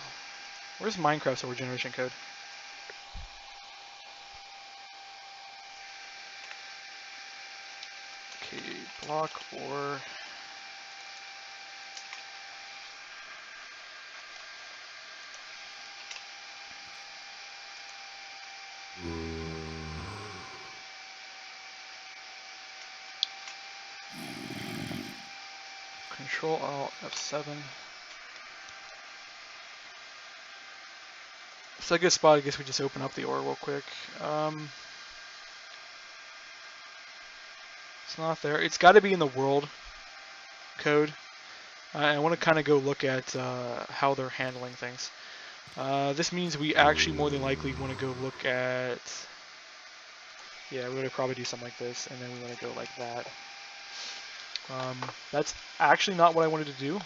Where's Minecraft's ore generation code? Okay, block ore. Control Alt F7. So a good spot, I guess we just open up the ore real quick. It's not there. It's got to be in the world code. I want to kind of go look at how they're handling things. This means we actually more than likely want to go look at... Yeah, we're going to probably do something like this, and then we want to go like that. That's actually not what I wanted to do.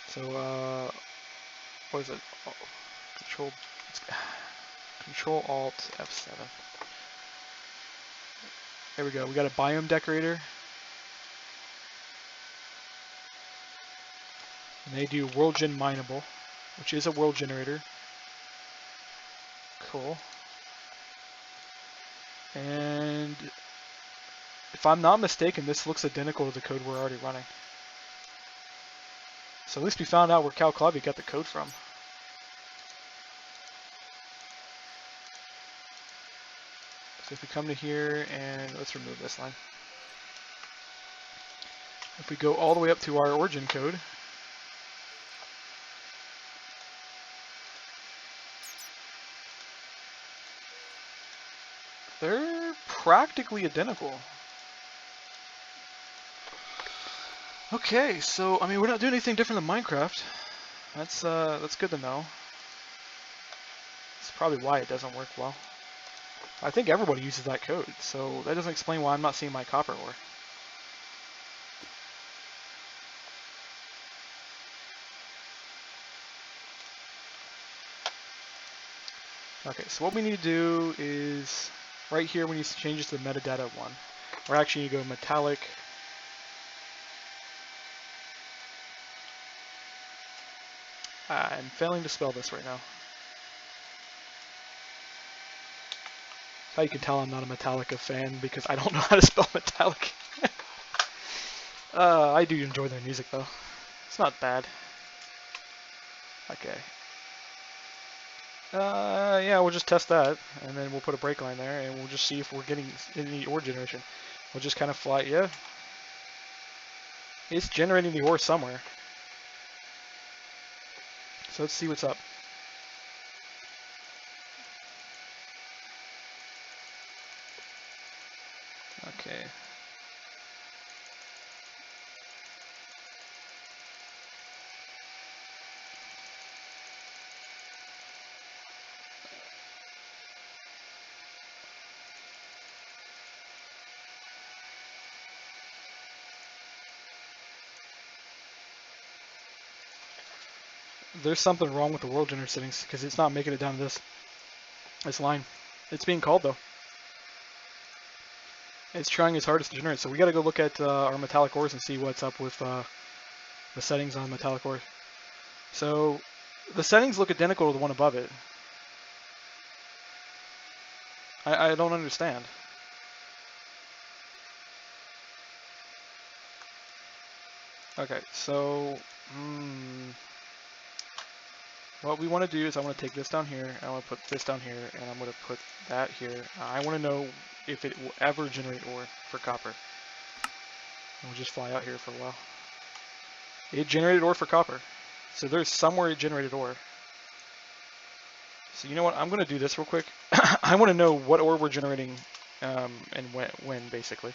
So, what is it? Oh, Control Alt F7. There we go. We got a biome decorator. And they do world gen mineable, which is a world generator. Cool. And if I'm not mistaken, this looks identical to the code we're already running. So at least we found out where Cal Clubby got the code from. So if we come to here and let's remove this line. If we go all the way up to our origin code, they're practically identical. Okay, so I mean we're not doing anything different than Minecraft. That's good to know. That's probably why it doesn't work well. I think everybody uses that code, so that doesn't explain why I'm not seeing my copper ore. Okay, so what we need to do is right here we need to change this to the metadata 1. We're actually going to go metallic. I'm failing to spell this right now. How you can tell I'm not a Metallica fan because I don't know how to spell metallic. I do enjoy their music though. It's not bad. Okay. Yeah, we'll just test that, and then we'll put a break line there, and we'll just see if we're getting any ore generation. We'll just kind of fly, yeah. It's generating the ore somewhere. So let's see what's up. Okay. There's something wrong with the world generator settings because it's not making it down to this line. It's being called though. It's trying its hardest to generate, so we got to go look at our metallic ores and see what's up with the settings on metallic ore. So the settings look identical to the one above it. I don't understand. Okay, so what we want to do is I want to take this down here, and I want to put this down here, and I'm going to put that here. I want to know if it will ever generate ore for copper. And we'll just fly out here for a while. It generated ore for copper. So there's somewhere it generated ore. So you know what, I'm going to do this real quick. I want to know what ore we're generating and when basically.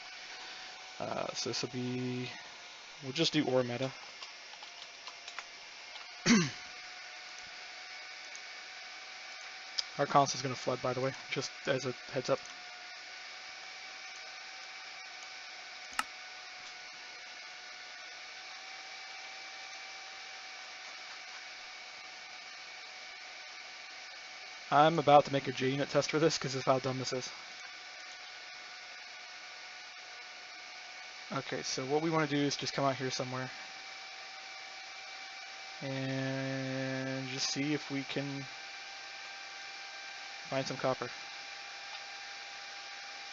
So this will be, we'll just do ore meta. Our console's going to flood, by the way, just as a heads up. I'm about to make a JUnit test for this because of how dumb this is. Okay, so what we want to do is just come out here somewhere and just see if we can find some copper.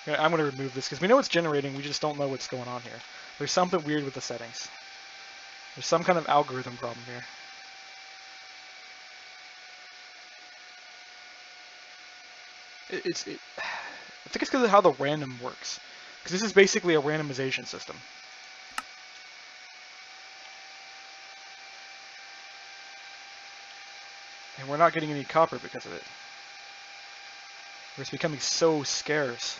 I'm going to remove this because we know it's generating, we just don't know what's going on here. There's something weird with the settings. There's some kind of algorithm problem here. I think it's because of how the random works. Because this is basically a randomization system. And we're not getting any copper because of it. It's becoming so scarce.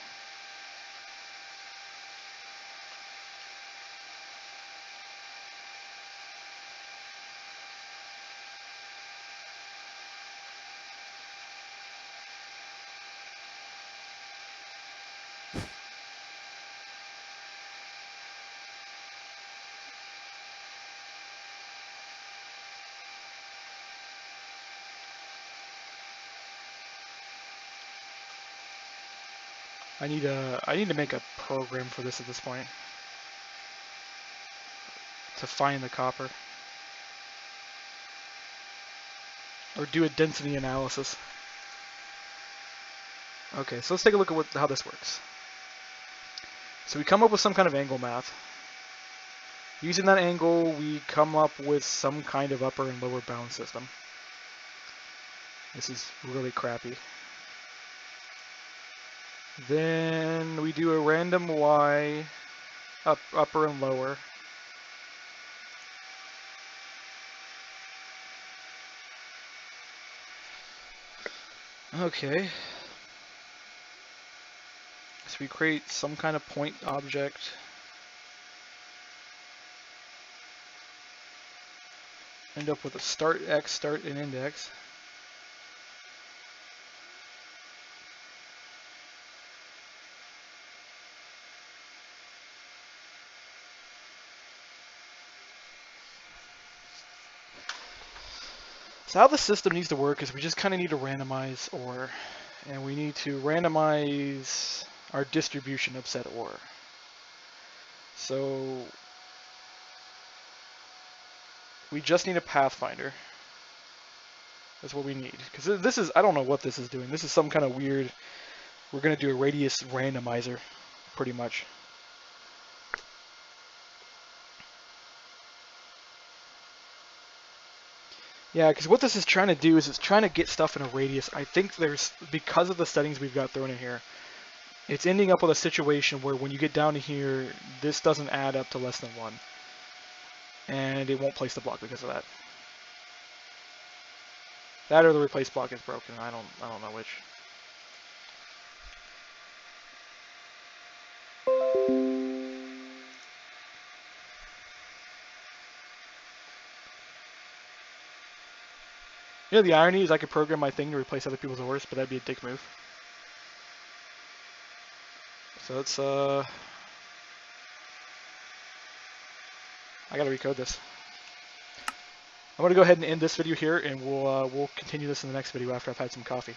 I need to make a program for this at this point to find the copper or do a density analysis. Okay, so let's take a look at how this works. So we come up with some kind of angle math. Using that angle, we come up with some kind of upper and lower bound system. This is really crappy. Then we do a random y, upper and lower. Okay. So we create some kind of point object. End up with a start x, start and index. So how the system needs to work is we just kind of need to randomize ore, and we need to randomize our distribution of said ore. So we just need a pathfinder. That's what we need. Because this is, I don't know what this is doing. This is some kind of weird, we're going to do a radius randomizer, pretty much. Yeah, because what this is trying to do is it's trying to get stuff in a radius. I think there's, because of the settings we've got thrown in here, it's ending up with a situation where when you get down to here, this doesn't add up to less than 1. And it won't place the block because of that. That or the replace block is broken. I don't know which. You know, the irony is I could program my thing to replace other people's ores, but that'd be a dick move. So let's, I gotta recode this. I'm gonna go ahead and end this video here, and we'll continue this in the next video after I've had some coffee.